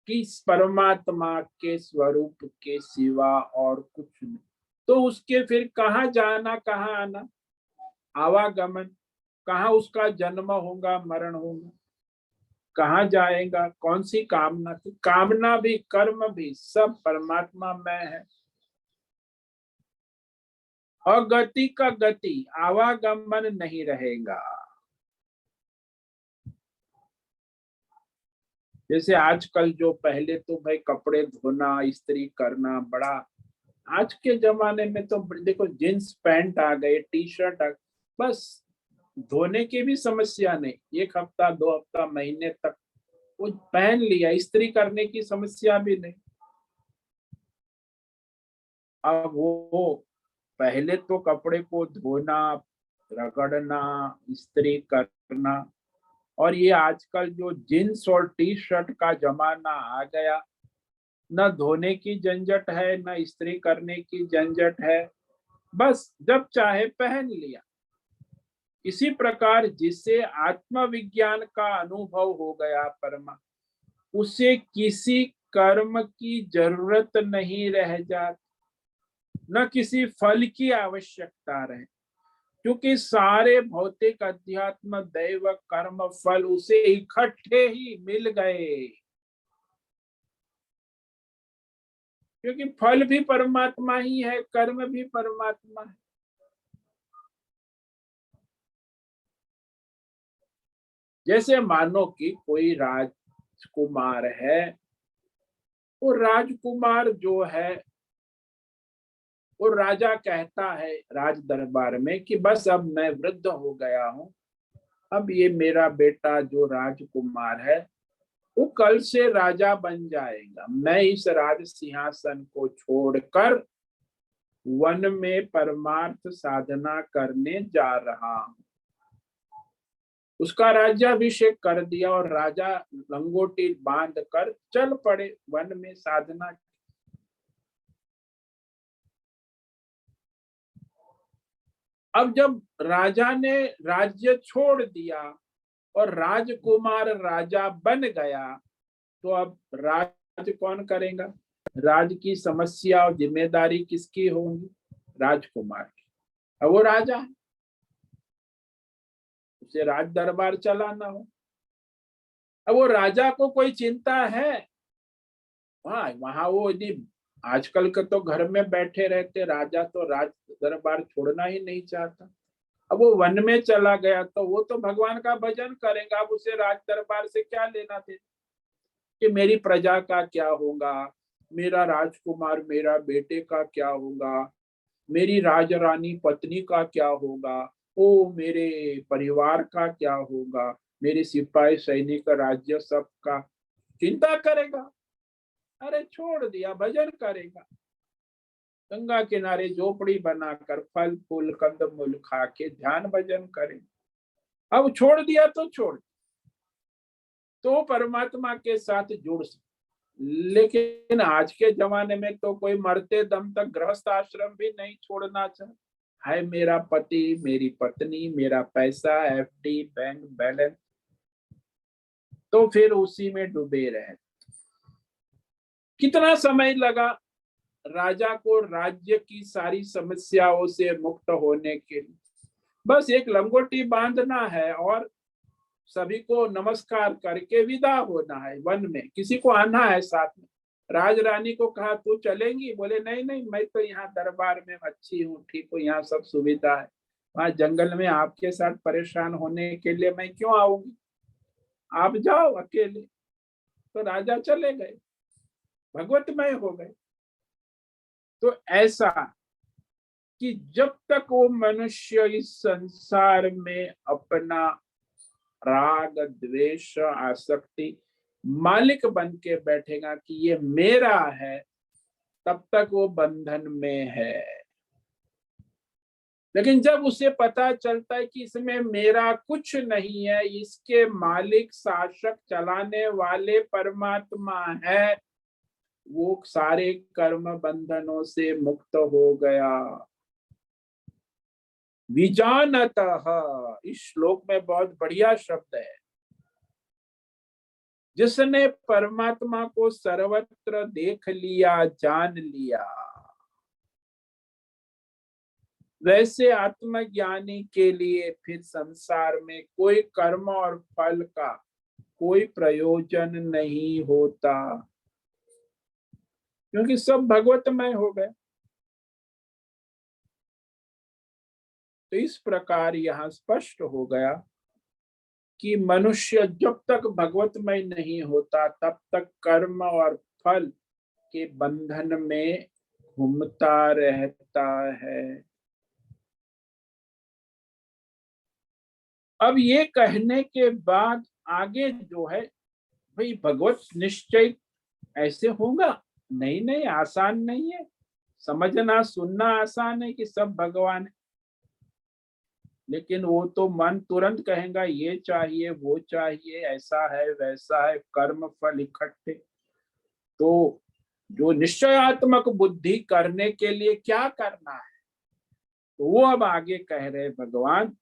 कि परमात्मा के स्वरूप के सिवा और कुछ नहीं, तो उसके फिर कहाँ जाना कहाँ आना, आवागमन, कहाँ उसका जन्म होगा मरण होगा, कहाँ जाएगा, कौन सी कामना थी, कामना भी कर्म भी सब परमात्मा में है। और गति का गति, आवागमन नहीं रहेगा। जैसे आजकल जो पहले तो भाई कपड़े धोना इस्त्री करना बड़ा, आज के जमाने में तो देखो जींस पैंट आ गए, टी शर्ट आ, बस धोने की भी समस्या नहीं, एक हफ्ता 2 हफ्ता महीने तक वो पहन लिया, इस्त्री करने की समस्या भी नहीं। अब वो पहले तो कपड़े को धोना, रगड़ना, इस्त्री करना, और ये आजकल जो जींस और टी शर्ट का जमाना आ गया, न धोने की झंझट है न इस्त्री करने की झंझट है, बस जब चाहे पहन लिया। इसी प्रकार जिसे आत्मविज्ञान का अनुभव हो गया परमा, उसे किसी कर्म की जरूरत नहीं रह जाती, न किसी फल की आवश्यकता रहे, क्योंकि सारे भौतिक अध्यात्म दैव कर्म फल उसे इकट्ठे ही मिल गए, क्योंकि फल भी परमात्मा ही है, कर्म भी परमात्मा है। जैसे मानो कि कोई राजकुमार है, वो राजकुमार जो है वो राजा कहता है राज दरबार में कि बस अब मैं वृद्ध हो गया हूं, अब ये मेरा बेटा जो राजकुमार है वो कल से राजा बन जाएगा, मैं इस राज सिंहासन को छोड़कर वन में परमार्थ साधना करने जा रहा हूं। उसका राज्याभिषेक कर दिया और राजा लंगोटी बांध कर चल पड़े वन में साधना। अब जब राजा ने राज्य छोड़ दिया और राजकुमार राजा बन गया, तो अब राज कौन करेगा, राज की समस्या और जिम्मेदारी किसकी होगी, राजकुमार की। अब वो राजा है, उसे राज दरबार चलाना हो। अब वो राजा को कोई चिंता है, हाँ वहां वो यदि आजकल के तो घर में बैठे रहते, राजा तो राज दरबार छोड़ना ही नहीं चाहता। अब वो वन में चला गया तो वो तो भगवान का भजन करेगा, अब उसे राज दरबार से क्या लेना थे कि मेरी प्रजा का क्या होगा, मेरा राजकुमार मेरा बेटे का क्या होगा, मेरी राजरानी पत्नी का क्या होगा, ओ मेरे परिवार का क्या होगा, मेरे सिपाही सैनिक राज्य सब का चिंता करेगा। अरे छोड़ दिया, भजन करेगा, गंगा किनारे झोपड़ी बनाकर फल फूल कंद मूल खा के ध्यान भजन करे। अब छोड़ दिया तो छोड़, तो परमात्मा के साथ जुड़ सकते। लेकिन आज के जमाने में तो कोई मरते दम तक गृहस्थ आश्रम भी नहीं छोड़ना चाहे, है मेरा पति मेरी पत्नी मेरा पैसा एफडी बैंक बैलेंस, तो फिर उसी में डूबे रहे। कितना समय लगा राजा को राज्य की सारी समस्याओं से मुक्त होने के लिए, बस एक लंगोटी बांधना है और सभी को नमस्कार करके विदा होना है, वन में किसी को आना है साथ में। राज रानी को कहा तू चलेंगी, बोले नहीं नहीं मैं तो यहाँ दरबार में अच्छी हूँ, ठीक हूँ, यहाँ सब सुविधा है, वहां जंगल में आपके साथ परेशान होने के लिए मैं क्यों आऊंगी, आप जाओ अकेले। तो राजा चले गए, भगवतमय हो गए। तो ऐसा कि जब तक वो मनुष्य इस संसार में अपना राग द्वेष आसक्ति मालिक बन के बैठेगा कि ये मेरा है, तब तक वो बंधन में है। लेकिन जब उसे पता चलता है कि इसमें मेरा कुछ नहीं है, इसके मालिक शासक चलाने वाले परमात्मा है, वो सारे कर्म बंधनों से मुक्त हो गया। विजानतः, इस श्लोक में बहुत बढ़िया शब्द है। जिसने परमात्मा को सर्वत्र देख लिया, जान लिया, वैसे आत्मज्ञानी के लिए फिर संसार में कोई कर्म और फल का कोई प्रयोजन नहीं होता, क्योंकि सब भगवतमय हो गए। तो इस प्रकार यहाँ स्पष्ट हो गया कि मनुष्य जब तक भगवतमय नहीं होता तब तक कर्म और फल के बंधन में घूमता रहता है। अब ये कहने के बाद आगे जो है, भाई भगवत निश्चय ऐसे होगा? नहीं नहीं, आसान नहीं है। समझना सुनना आसान है कि सब भगवान है, लेकिन वो तो मन तुरंत कहेगा ये चाहिए वो चाहिए, ऐसा है वैसा है, कर्म फल इकट्ठे। तो जो निश्चयात्मक बुद्धि करने के लिए क्या करना है, तो वो अब आगे कह रहे भगवान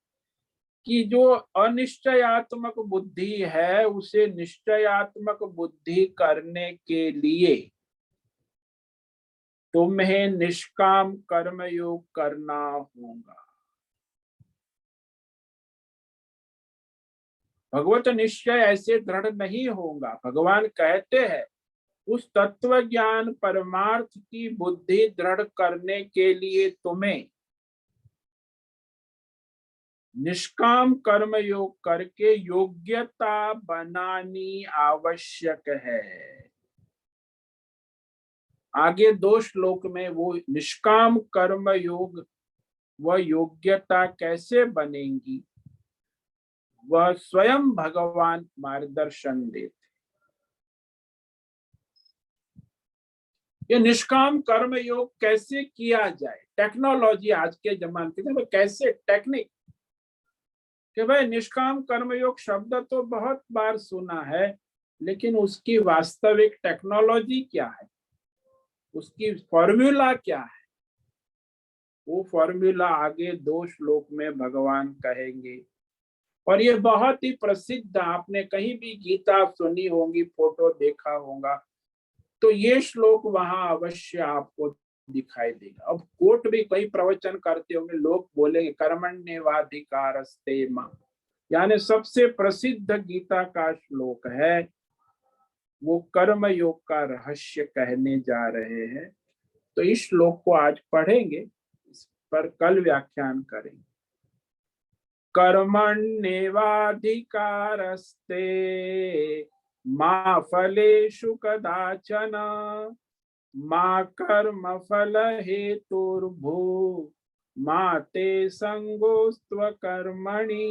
कि जो अनिश्चयात्मक बुद्धि है उसे निश्चयात्मक बुद्धि करने के लिए तुम्हें निष्काम कर्म योग करना होगा। भगवत निश्चय ऐसे दृढ़ नहीं होगा। भगवान कहते हैं उस तत्व ज्ञान परमार्थ की बुद्धि दृढ़ करने के लिए तुम्हें निष्काम कर्म योग करके योग्यता बनानी आवश्यक है। आगे 2 श्लोक में वो निष्काम कर्म योग व योग्यता कैसे बनेंगी वह स्वयं भगवान मार्गदर्शन देते। ये निष्काम कर्म योग कैसे किया जाए, टेक्नोलॉजी आज के जमाने में कैसे टेक्निक कि भाई निष्काम कर्मयोग शब्द तो बहुत बार सुना है, लेकिन उसकी वास्तविक टेक्नोलॉजी क्या है, उसकी फॉर्मूला क्या है, वो फॉर्मूला आगे 2 श्लोक में भगवान कहेंगे। और ये बहुत ही प्रसिद्ध, आपने कहीं भी गीता सुनी होगी, फोटो देखा होगा, तो ये श्लोक वहां अवश्य आपको दिखाई देगा। अब कोर्ट भी कई प्रवचन करते होंगे, लोग बोलेंगे कर्मण्येवाधिकारस्ते मां, यानी सबसे प्रसिद्ध गीता का श्लोक है, वो कर्म योग का रहस्य कहने जा रहे हैं। तो इस श्लोक को आज पढ़ेंगे, इस पर कल व्याख्यान करेंगे। कर्मण्येवाधिकारस्ते मा फलेषु कदाचन मा कर्म फल हेतुर्भू मा ते संगोस्त्व कर्मणि।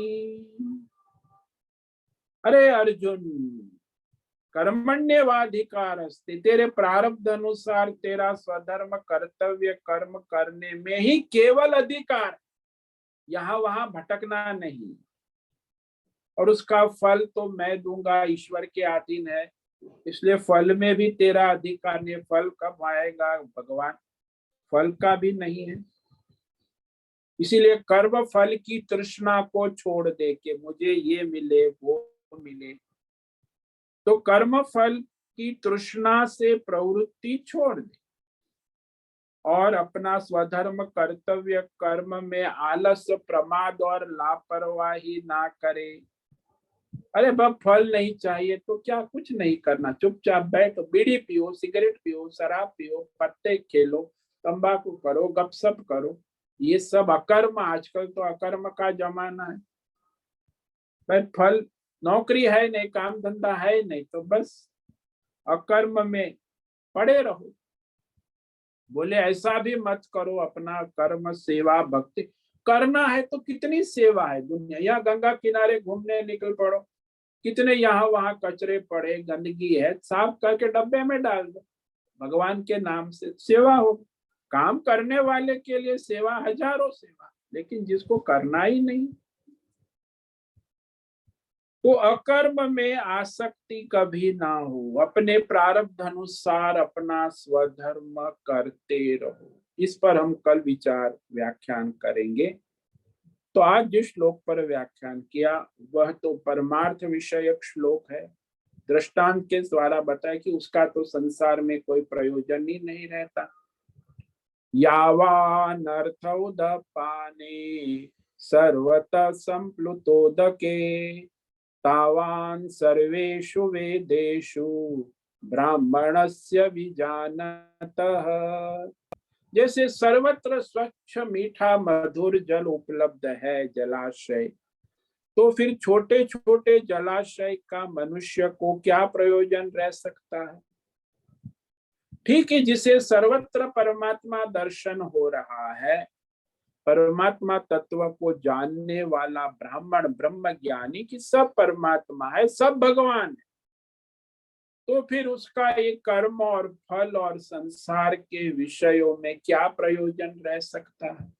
अरे अर्जुन, कर्मण्येवाधिकार अस्ति, तेरे प्रारब्ध अनुसार तेरा स्वधर्म कर्तव्य कर्म करने में ही केवल अधिकार, यहाँ वहां भटकना नहीं। और उसका फल तो मैं दूंगा, ईश्वर के अधीन है, इसलिए फल में भी तेरा अधिकार नहीं। फल कब आएगा भगवान, फल का भी नहीं है। इसीलिए कर्म फल की तृष्णा को छोड़ दे के मुझे ये मिले वो मिले, तो कर्म फल की तृष्णा से प्रवृत्ति छोड़ दे और अपना स्वधर्म कर्तव्य कर्म में आलस्य प्रमाद और लापरवाही ना करे। अरे बाप, फल नहीं चाहिए तो क्या, कुछ नहीं करना, चुपचाप बैठो, बीड़ी पियो, सिगरेट पियो, शराब पियो, पत्ते खेलो, तंबाकू करो, गपशप करो, ये सब अकर्म। आजकल तो अकर्म का जमाना है। भाई फल, नौकरी है नहीं, काम धंधा है नहीं, तो बस अकर्म में पड़े रहो। बोले ऐसा भी मत करो, अपना कर्म सेवा भक्ति करना है तो कितनी सेवा है दुनिया। यहाँ गंगा किनारे घूमने निकल पड़ो, कितने यहाँ वहां कचरे पड़े, गंदगी है, साफ करके डब्बे में डाल दो, भगवान के नाम से सेवा हो। काम करने वाले के लिए सेवा हजारों सेवा, लेकिन जिसको करना ही नहीं, तो अकर्म में आसक्ति कभी ना हो, अपने प्रारब्ध अनुसार अपना स्वधर्म करते रहो। इस पर हम कल विचार व्याख्यान करेंगे। तो आज जिस श्लोक पर व्याख्यान किया वह तो परमार्थ विषयक श्लोक है। दृष्टांत के द्वारा बताया कि उसका तो संसार में कोई प्रयोजन ही नहीं रहता। यावानर्थ उदपाने सर्वतः संप्लुतोदके तावान सर्वेषु वेदेषु ब्राह्मणस्य विजानतः। जैसे सर्वत्र स्वच्छ मीठा मधुर जल उपलब्ध है जलाशय, तो फिर छोटे छोटे जलाशय का मनुष्य को क्या प्रयोजन रह सकता है। ठीक है, जिसे सर्वत्र परमात्मा दर्शन हो रहा है, परमात्मा तत्व को जानने वाला ब्राह्मण ब्रह्म ज्ञानी कि सब परमात्मा है, सब भगवान है, तो फिर उसका एक कर्म और फल और संसार के विषयों में क्या प्रयोजन रह सकता है।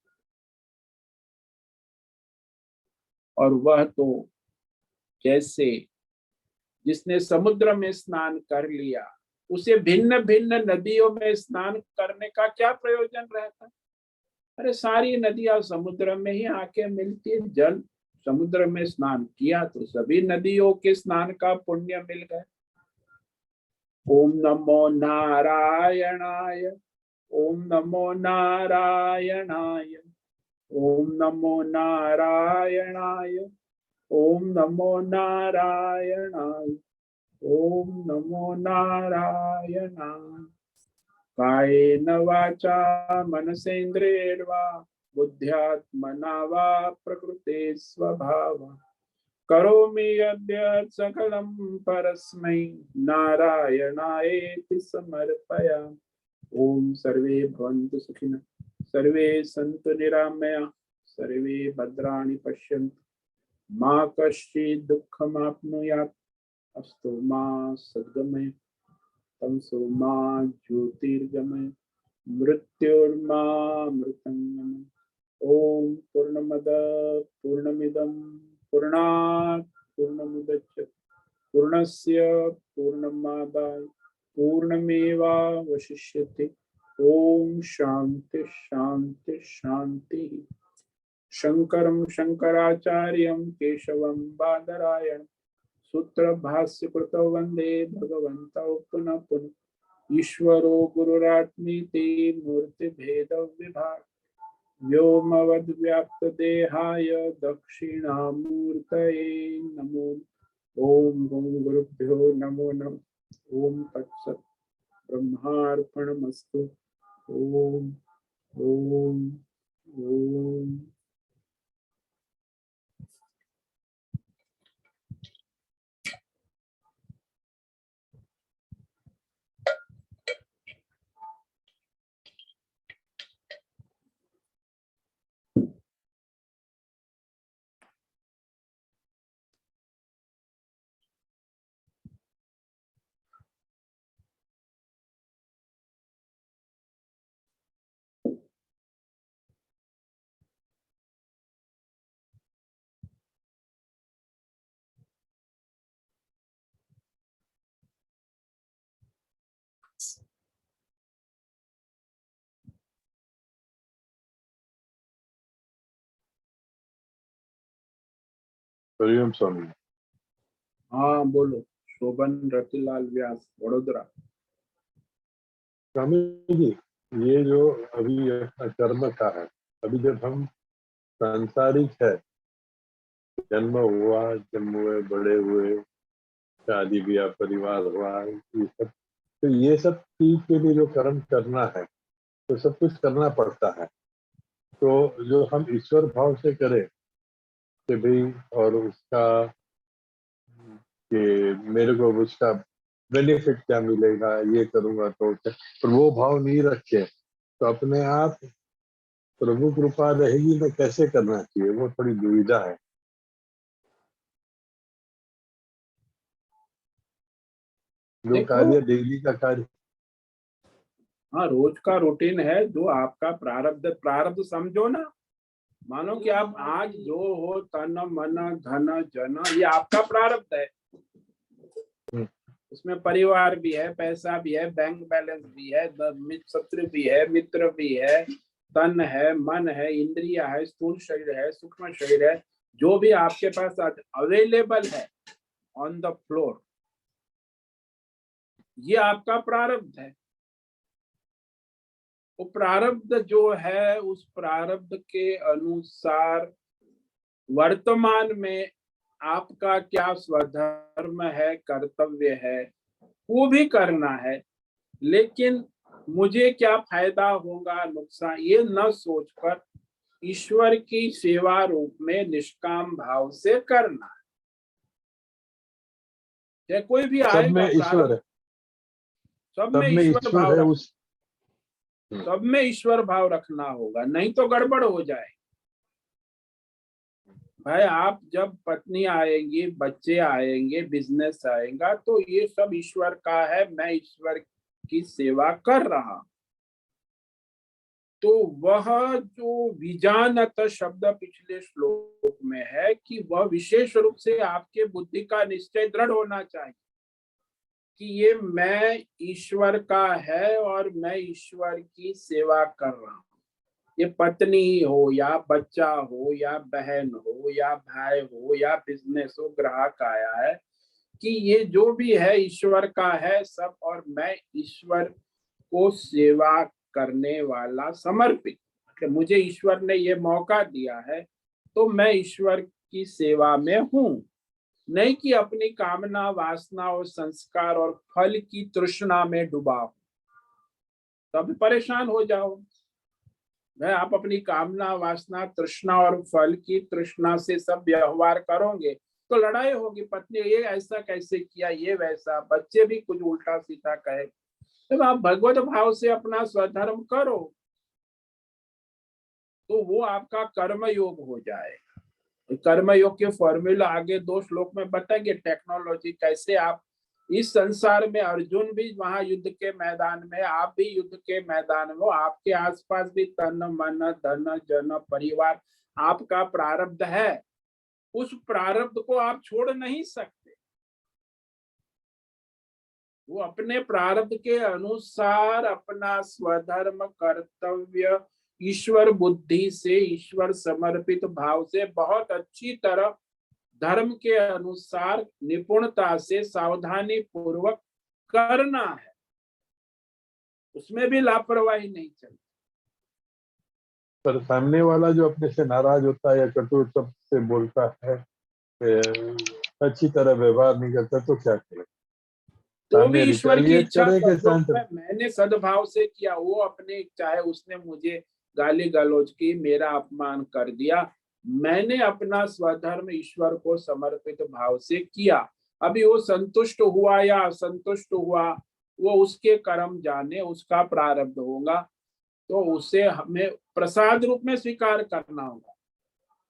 और वह तो जैसे जिसने समुद्र में स्नान कर लिया, उसे भिन्न भिन्न नदियों में स्नान करने का क्या प्रयोजन रहता। अरे सारी नदियां समुद्र में ही आके मिलती है, जल समुद्र में स्नान किया तो सभी नदियों के स्नान का पुण्य मिल गया। ओम नमो नारायणाय, ओम नमो नारायणाय, ओम नमो नारायणाय, ओम नमो नारायणाय, ओम नमो नारायणाय। कायेन वाचा मनसेन्द्रियैर्वा बुद्ध्यात्मना वा प्रकृते स्वभावः करोमि यद्यत् सकलं परस्मै नारायणायेति समर्पयामि। ओम सर्वे भवन्तु सुखिनः, सर्वे सन्तु निरामयाः, सर्वे भद्राणि पश्यन्तु, मा कश्चित् दुःखमाप्नुयात्। अस्तु मा सद्गमय, तमसो मा ज्योतिर्गमय, मृत्युर्मा मृतंगमय। ओम पूर्णमद पूर्णमिदं पूर्णात् पूर्णमुदच्यते पूर्णस्य पूर्णमादाय पूर्णमेवावशिष्यते। ओम शांति शांति शांति। शंकरं शंकराचार्यं केशवं बादरायणं सूत्र भाष्य कृतौ वंदे भगवन्तौ पुनः पुनः। ईश्वरो गुरुरात्मीति मूर्ति भेद विभाग व्योमवद् व्याप्त देहाय दक्षिणामूर्तये नमो। ओम गुरुभ्यो नमो नमः। ओम तत्सत् ब्रह्मार्पणमस्तु। ओम ओम ओम। हरिओम स्वामी। हाँ बोलो। शोभन रतिलाल व्यास, वडोदरा। स्वामी जी, ये जो अभी कर्म का है, अभी जब हम सांसारिक है, जन्म हुआ, जन्म हुए, बड़े हुए, शादी ब्याह, परिवार हुआ, ये सब, तो ये सब चीज के लिए जो कर्म करना है तो सब कुछ करना पड़ता है। तो जो हम ईश्वर भाव से करें कि भाई, और उसका कि मेरे को उसका बेनिफिट क्या मिलेगा, ये करूंगा तो क्या, पर वो भाव नहीं रखे तो अपने आप प्रभु कृपा रहेगी तो कैसे करना चाहिए, वो थोड़ी दुविधा है। जो देखो, कार्य डेली का कार्य, हाँ रोज का रूटीन है, जो आपका प्रारब्ध प्रारब्ध समझो ना। मानो कि आप आज जो हो, तन मन धन जन, ये आपका प्रारब्ध है। उसमें परिवार भी है, पैसा भी है, बैंक बैलेंस भी है, शत्रु भी है, मित्र भी है, तन है, मन है, इंद्रिया है, स्थूल शरीर है, सूक्ष्म शरीर है, जो भी आपके पास अवेलेबल है ऑन द फ्लोर, ये आपका प्रारब्ध है। वो प्रारब्ध जो है, उस प्रारब्ध के अनुसार वर्तमान में आपका क्या स्वधर्म है, कर्तव्य है, वो भी करना है। लेकिन मुझे क्या फायदा होगा, नुकसान, ये न सोचकर ईश्वर की सेवा रूप में निष्काम भाव से करना है। चाहे कोई भी सब आएगा, में ईश्वर है, सब सब में में ईश्वर ईश्वर भाव है। रख, उस सब में ईश्वर भाव रखना होगा, नहीं तो गड़बड़ हो जाए। भाई आप जब पत्नी आएंगी, बच्चे आएंगे, बिजनेस आएगा, तो ये सब ईश्वर का है, मैं ईश्वर की सेवा कर रहा। तो वह जो विजानत शब्द पिछले श्लोक में है कि वह विशेष रूप से आपके बुद्धि का निश्चय दृढ़ होना चाहिए कि ये मैं ईश्वर का है और मैं ईश्वर की सेवा कर रहा हूँ। ये पत्नी हो या बच्चा हो या बहन हो या भाई हो या बिजनेस हो, ग्राहक आया है, कि ये जो भी है ईश्वर का है सब, और मैं ईश्वर को सेवा करने वाला समर्पित, कि मुझे ईश्वर ने ये मौका दिया है तो मैं ईश्वर की सेवा में हूँ। नहीं कि अपनी कामना, वासना और संस्कार और फल की तृष्णा में डूबा हूं, तब परेशान हो जाओ। आप अपनी कामना, वासना, तृष्णा और फल की तृष्णा से सब व्यवहार करोगे तो लड़ाई होगी। पत्नी ये ऐसा कैसे किया, ये वैसा, बच्चे भी कुछ उल्टा सीधा कहे। तो आप भगवत भाव से अपना स्वधर्म करो तो वो आपका कर्म योग हो जाएगा। कर्म योग के फॉर्मूला आगे 2 श्लोक में बताएंगे, टेक्नोलॉजी कैसे आप इस संसार में, अर्जुन भी वहां युद्ध के मैदान में, आप भी युद्ध के मैदान में, आपके आसपास भी तन मन धन जन परिवार आपका प्रारब्ध है। उस प्रारब्ध को आप छोड़ नहीं सकते। वो अपने प्रारब्ध के अनुसार अपना स्वधर्म कर्तव्य ईश्वर बुद्धि से, ईश्वर समर्पित भाव से बहुत अच्छी तरह धर्म के अनुसार निपुणता से सावधानी पूर्वक करना है। उसमें भी लापरवाही नहीं चलती। पर सामने वाला जो अपने से नाराज होता है या कटु शब्द से बोलता है, अच्छी तरह व्यवहार नहीं करता, तो क्या करे? तो भी सामने ईश्वर की रिटेलिएट इच्छा करे का कि जो शांत? मैंने सद्भाव से किया, वो अपने, चाहे उसने मुझे गाली गलौज की, मेरा अपमान कर दिया, मैंने अपना स्वधर्म ईश्वर को समर्पित भाव से किया। अभी वो संतुष्ट हुआ या असंतुष्ट हुआ, वो उसके कर्म जाने, उसका प्रारब्ध होगा। तो उसे हमें प्रसाद रूप में स्वीकार करना होगा।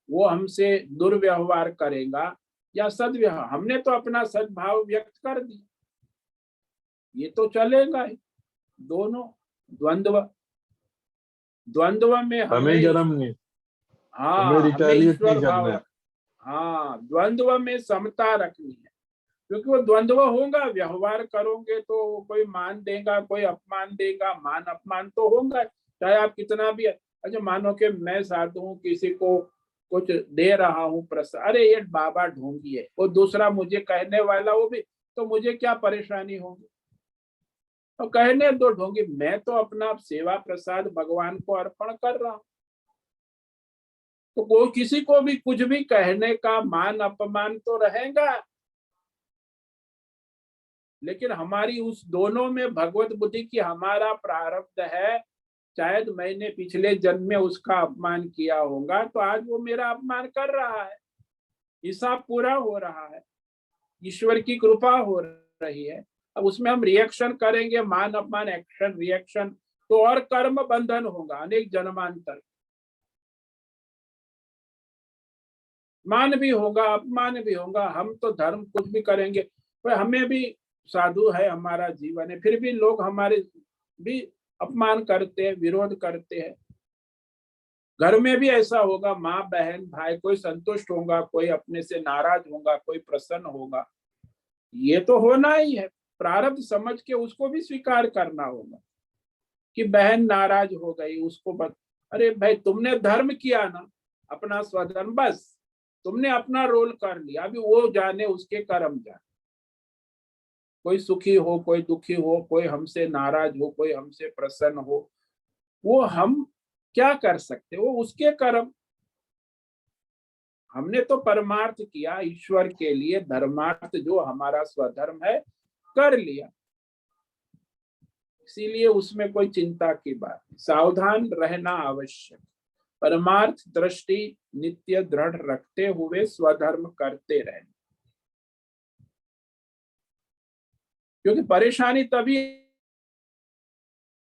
वो हमसे दुर्व्यवहार करेगा या सद्व्यवहार, हमने तो अपना सद्भाव व्यक्त कर दिया, ये तो चलेगा ही। दोनों द्वंद्व, द्वंद्व में हमें हमें, गरम नहीं, हमें हाँ, हमें रिटेलिएट नहीं ईश्वर भाव करना है। रख, हाँ, द्वंद्व में समता रखनी है। क्योंकि वो द्वंद्व होगा, व्यवहार करोगे तो कोई मान देगा, कोई अपमान देगा, मान अपमान तो होगा, चाहे आप कितना भी। अच्छा मानो कि मैं साधु हूँ, किसी को कुछ दे रहा हूँ प्रसाद, अरे ये बाबा ढोंगी है, वो दूसरा मुझे कहने वाला, वो भी, तो मुझे क्या परेशानी होगी? तो कहने दो ढोंगी, मैं तो अपना सेवा प्रसाद भगवान को अर्पण कर रहा हूं। तो कोई किसी को भी कुछ भी कहने का मान अपमान तो रहेगा, लेकिन हमारी उस दोनों में भगवत बुद्धि की हमारा प्रारब्ध है। शायद मैंने पिछले जन्म में उसका अपमान किया होगा, तो आज वो मेरा अपमान कर रहा है, हिसाब पूरा हो रहा है, ईश्वर की कृपा हो रही है। अब उसमें हम रिएक्शन करेंगे, मान अपमान, एक्शन रिएक्शन, तो और कर्म बंधन होगा अनेक जन्मांतर, मान भी होगा, अपमान भी होगा। हम तो धर्म कुछ भी करेंगे, पर हमें भी, साधु है हमारा जीवन है, फिर भी लोग हमारे भी अपमान करते हैं, विरोध करते हैं। घर में भी ऐसा होगा, माँ बहन भाई, कोई संतुष्ट होगा, कोई अपने से नाराज होगा, कोई प्रसन्न होगा। ये तो होना ही है, प्रारब्ध समझ के उसको भी स्वीकार करना होगा कि बहन नाराज हो गई, उसको अरे भाई तुमने धर्म किया ना, अपना स्वधर्म, बस तुमने अपना रोल कर लिया, अभी वो जाने उसके कर्म जाने। कोई सुखी हो, कोई दुखी हो, कोई हमसे नाराज हो, कोई हमसे प्रसन्न हो, वो हम क्या कर सकते, वो उसके कर्म। हमने तो परमार्थ किया ईश्वर के लिए, धर्मार्थ जो हमारा स्वधर्म है कर लिया, इसीलिए उसमें कोई चिंता की बात नहीं, सावधान रहना आवश्यक। परमार्थ दृष्टि नित्य दृढ़ रखते हुए स्वधर्म करते रहना, क्योंकि परेशानी तभी,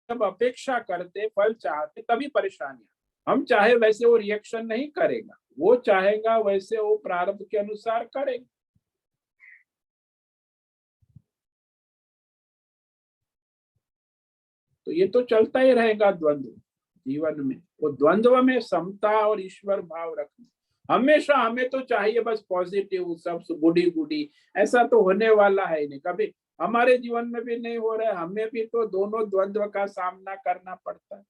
जब अपेक्षा करते फल चाहते तभी परेशानी। हम चाहे वैसे वो रिएक्शन नहीं करेगा, वो चाहेगा वैसे वो प्रारब्ध के अनुसार करेगा। तो ये तो चलता ही रहेगा द्वंद्व जीवन में। वो द्वंद्व में समता और ईश्वर भाव रखना हमेशा, हमें तो चाहिए बस पॉजिटिव, सब गुडी गुडी, ऐसा तो होने वाला है नहीं कभी, हमारे जीवन में भी नहीं हो रहा है, हमें भी तो दोनों द्वंद्व का सामना करना पड़ता है।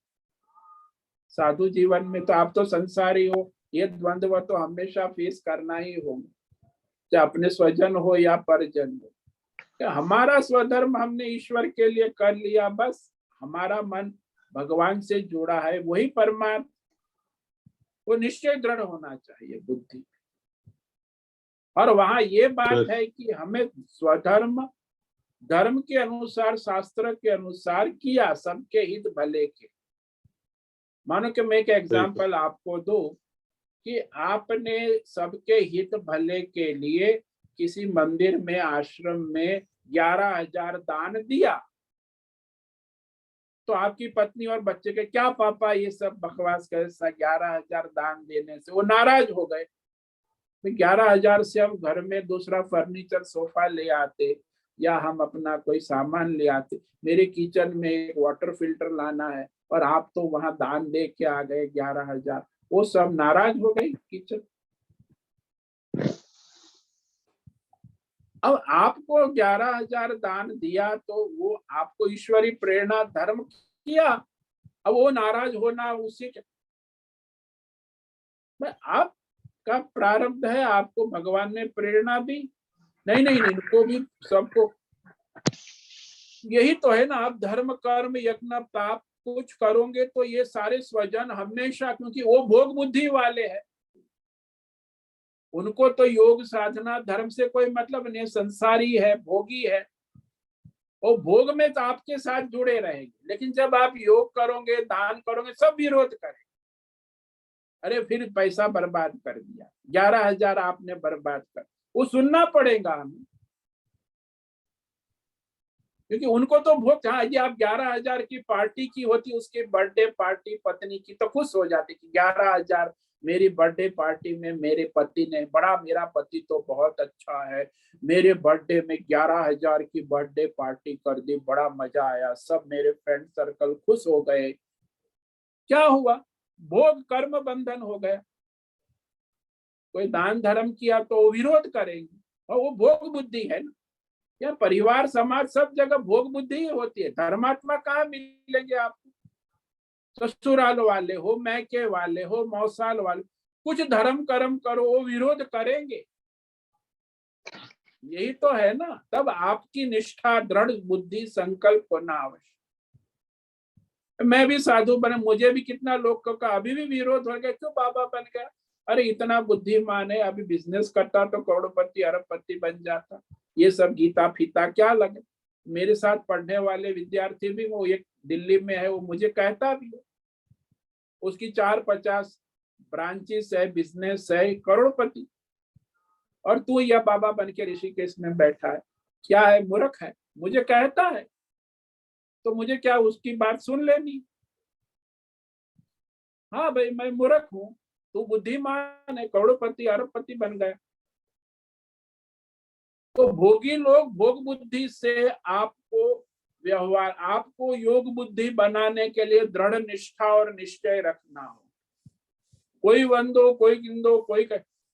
साधु जीवन में तो आप तो संसारी हो, ये द्वंद्व तो हमेशा फेस करना ही होगा, चाहे अपने स्वजन हो या परिजन हो। क्या हमारा स्वधर्म हमने ईश्वर के लिए कर लिया, बस हमारा मन भगवान से जुड़ा है, वही परमार्थ, वो निश्चय दृढ़ होना चाहिए बुद्धि। और वहां ये बात है कि हमें स्वधर्म धर्म के अनुसार, शास्त्र के अनुसार किया, सबके हित भले के। मानो कि मैं एक एग्जाम्पल आपको दूं कि आपने सबके हित भले के लिए किसी मंदिर में, आश्रम में 11,000 दान दिया, तो आपकी पत्नी और बच्चे के क्या पापा ये सब बकवास कर, 11,000 दान देने से वो नाराज हो गए। 11,000 से हम घर में दूसरा फर्नीचर सोफा ले आते, या हम अपना कोई सामान ले आते, मेरे किचन में एक वाटर फिल्टर लाना है, और आप तो वहां दान दे के आ गए 11,000, वो सब नाराज हो गई किचन। अब आपको 11,000 दान दिया तो वो आपको ईश्वरी प्रेरणा धर्म किया, अब वो नाराज होना उसी के, आपका प्रारब्ध है, आपको भगवान ने प्रेरणा दी, नहीं नहीं नहीं, इनको भी सबको यही तो है ना। आप धर्म कर्म यज्ञ पाप कुछ करोगे तो ये सारे स्वजन हमेशा, क्योंकि वो भोग बुद्धि वाले हैं, उनको तो योग साधना धर्म से कोई मतलब नहीं, संसारी है, भोगी है, वो भोग में तो आपके साथ जुड़े रहेंगे, लेकिन जब आप योग करोगे, दान करोगे, सब विरोध करें, अरे फिर पैसा बर्बाद कर दिया, 11,000 आपने बर्बाद कर, वो सुनना पड़ेगा हमें, क्योंकि उनको तो भोग, हाँ ये आप 11,000 की पार्टी की होती, उसकी बर्थडे पार्टी पत्नी की, तो खुश हो जाती कि 11,000 मेरी बर्थडे पार्टी में मेरे पति ने, बड़ा, मेरा पति तो बहुत अच्छा है, मेरे बर्थडे में 11,000 की बर्थडे पार्टी कर दी, बड़ा मजा आया, सब मेरे फ्रेंड सर्कल खुश हो गए। क्या हुआ? भोग कर्म बंधन हो गया। कोई दान धर्म किया तो विरोध करेंगे, और वो भोग बुद्धि है ना। या परिवार समाज सब जगह भोग बुद्धि ही होती है, धर्मात्मा कहाँ मिलेंगे आपको? ससुराल वाले हो, मैके वाले हो, मौसाल वाले, कुछ धर्म कर्म करो, वो विरोध करेंगे, यही तो है ना। तब आपकी निष्ठा, दृढ़ बुद्धि, संकल्प होना आवश्यक। मैं भी साधु बने, मुझे भी कितना लोग का अभी भी विरोध हो गया, क्यों बाबा बन गया, अरे इतना बुद्धिमान है, अभी बिजनेस करता तो करोड़पति अरबपति बन जाता, ये सब गीता फीता क्या लगे। मेरे साथ पढ़ने वाले विद्यार्थी भी, वो एक दिल्ली में है, वो मुझे कहता भी है, उसकी 4-50 ब्रांचेस है, बिजनेस है, करोड़पति, और तू यह बाबा बन के ऋषिकेश में बैठा है, क्या है, मूर्ख है, मुझे कहता है, तो मुझे क्या उसकी बात सुन लेनी? हाँ भाई मैं मूर्ख हूँ, तू बुद्धिमान है, करोड़पति अरबपति बन गया। तो भोगी लोग भोग बुद्धि से आपको व्यवहार, आपको योग बुद्धि बनाने के लिए दृढ़ निष्ठा और निश्चय रखना हो। कोई वंदो, कोई किंदो, कोई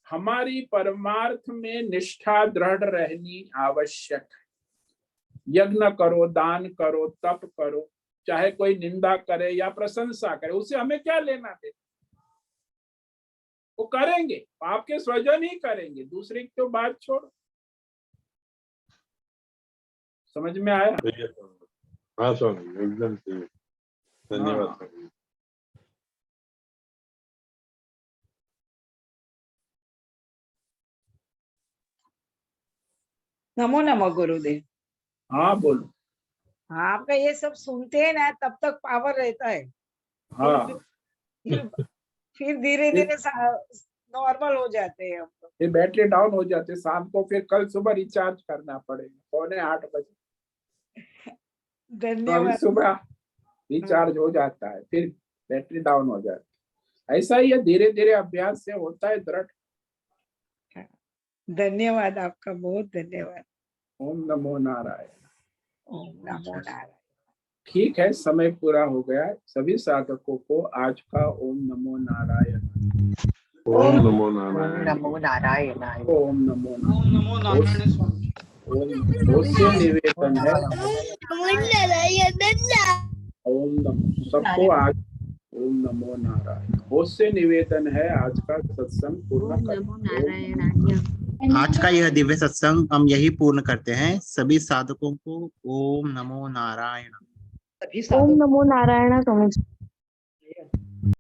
हमारी परमार्थ में निष्ठा दृढ़ रहनी आवश्यक है। यज्ञ करो, दान करो, तप करो, चाहे कोई निंदा करे या प्रशंसा करे, उससे हमें क्या लेना देना। वो करेंगे, आपके स्वजन ही करेंगे, दूसरे की तो बात छोड़। समझ में आया? सही है स्वामी। हाँ स्वामी, एकदम सही है। धन्यवाद हाँ। स्वामी। नमो नमो गुरुदेव। हाँ बोलो। हाँ, आपका ये सब सुनते हैं ना, तब तक पावर रहता है। हाँ, फिर धीरे धीरे नॉर्मल हो जाते हैं हम लोग। फिर बैटरी डाउन हो जाते, शाम को फिर कल सुबह रिचार्ज करना पड़ेगा 7:45 बजे, तो अभी धन्यवाद। सुबह रिचार्ज हो जाता है, फिर बैटरी डाउन हो जाती है। ऐसा ही है, धीरे धीरे अभ्यास से होता है दृढ़। धन्यवाद आपका, बहुत धन्यवाद। ओम नमो नारायण। ओम नमो नारायण। ठीक है, समय पूरा हो गया है। सभी साधकों को आज का ओम नमो नारायण। ओम नमो नारायण। नमो नारायण। ओम नमो नारायण। उससे निवेदन है, ओम नमो, सबको आज ओम नमो नारायण। उससे निवेदन है आज का सत्संग पूर्ण करें। आज का यह दिव्य सत्संग हम यही पूर्ण करते हैं। सभी साधकों को ओम नमो नारायण। सभी ओम साधक नमो नारायण स्वामी जी।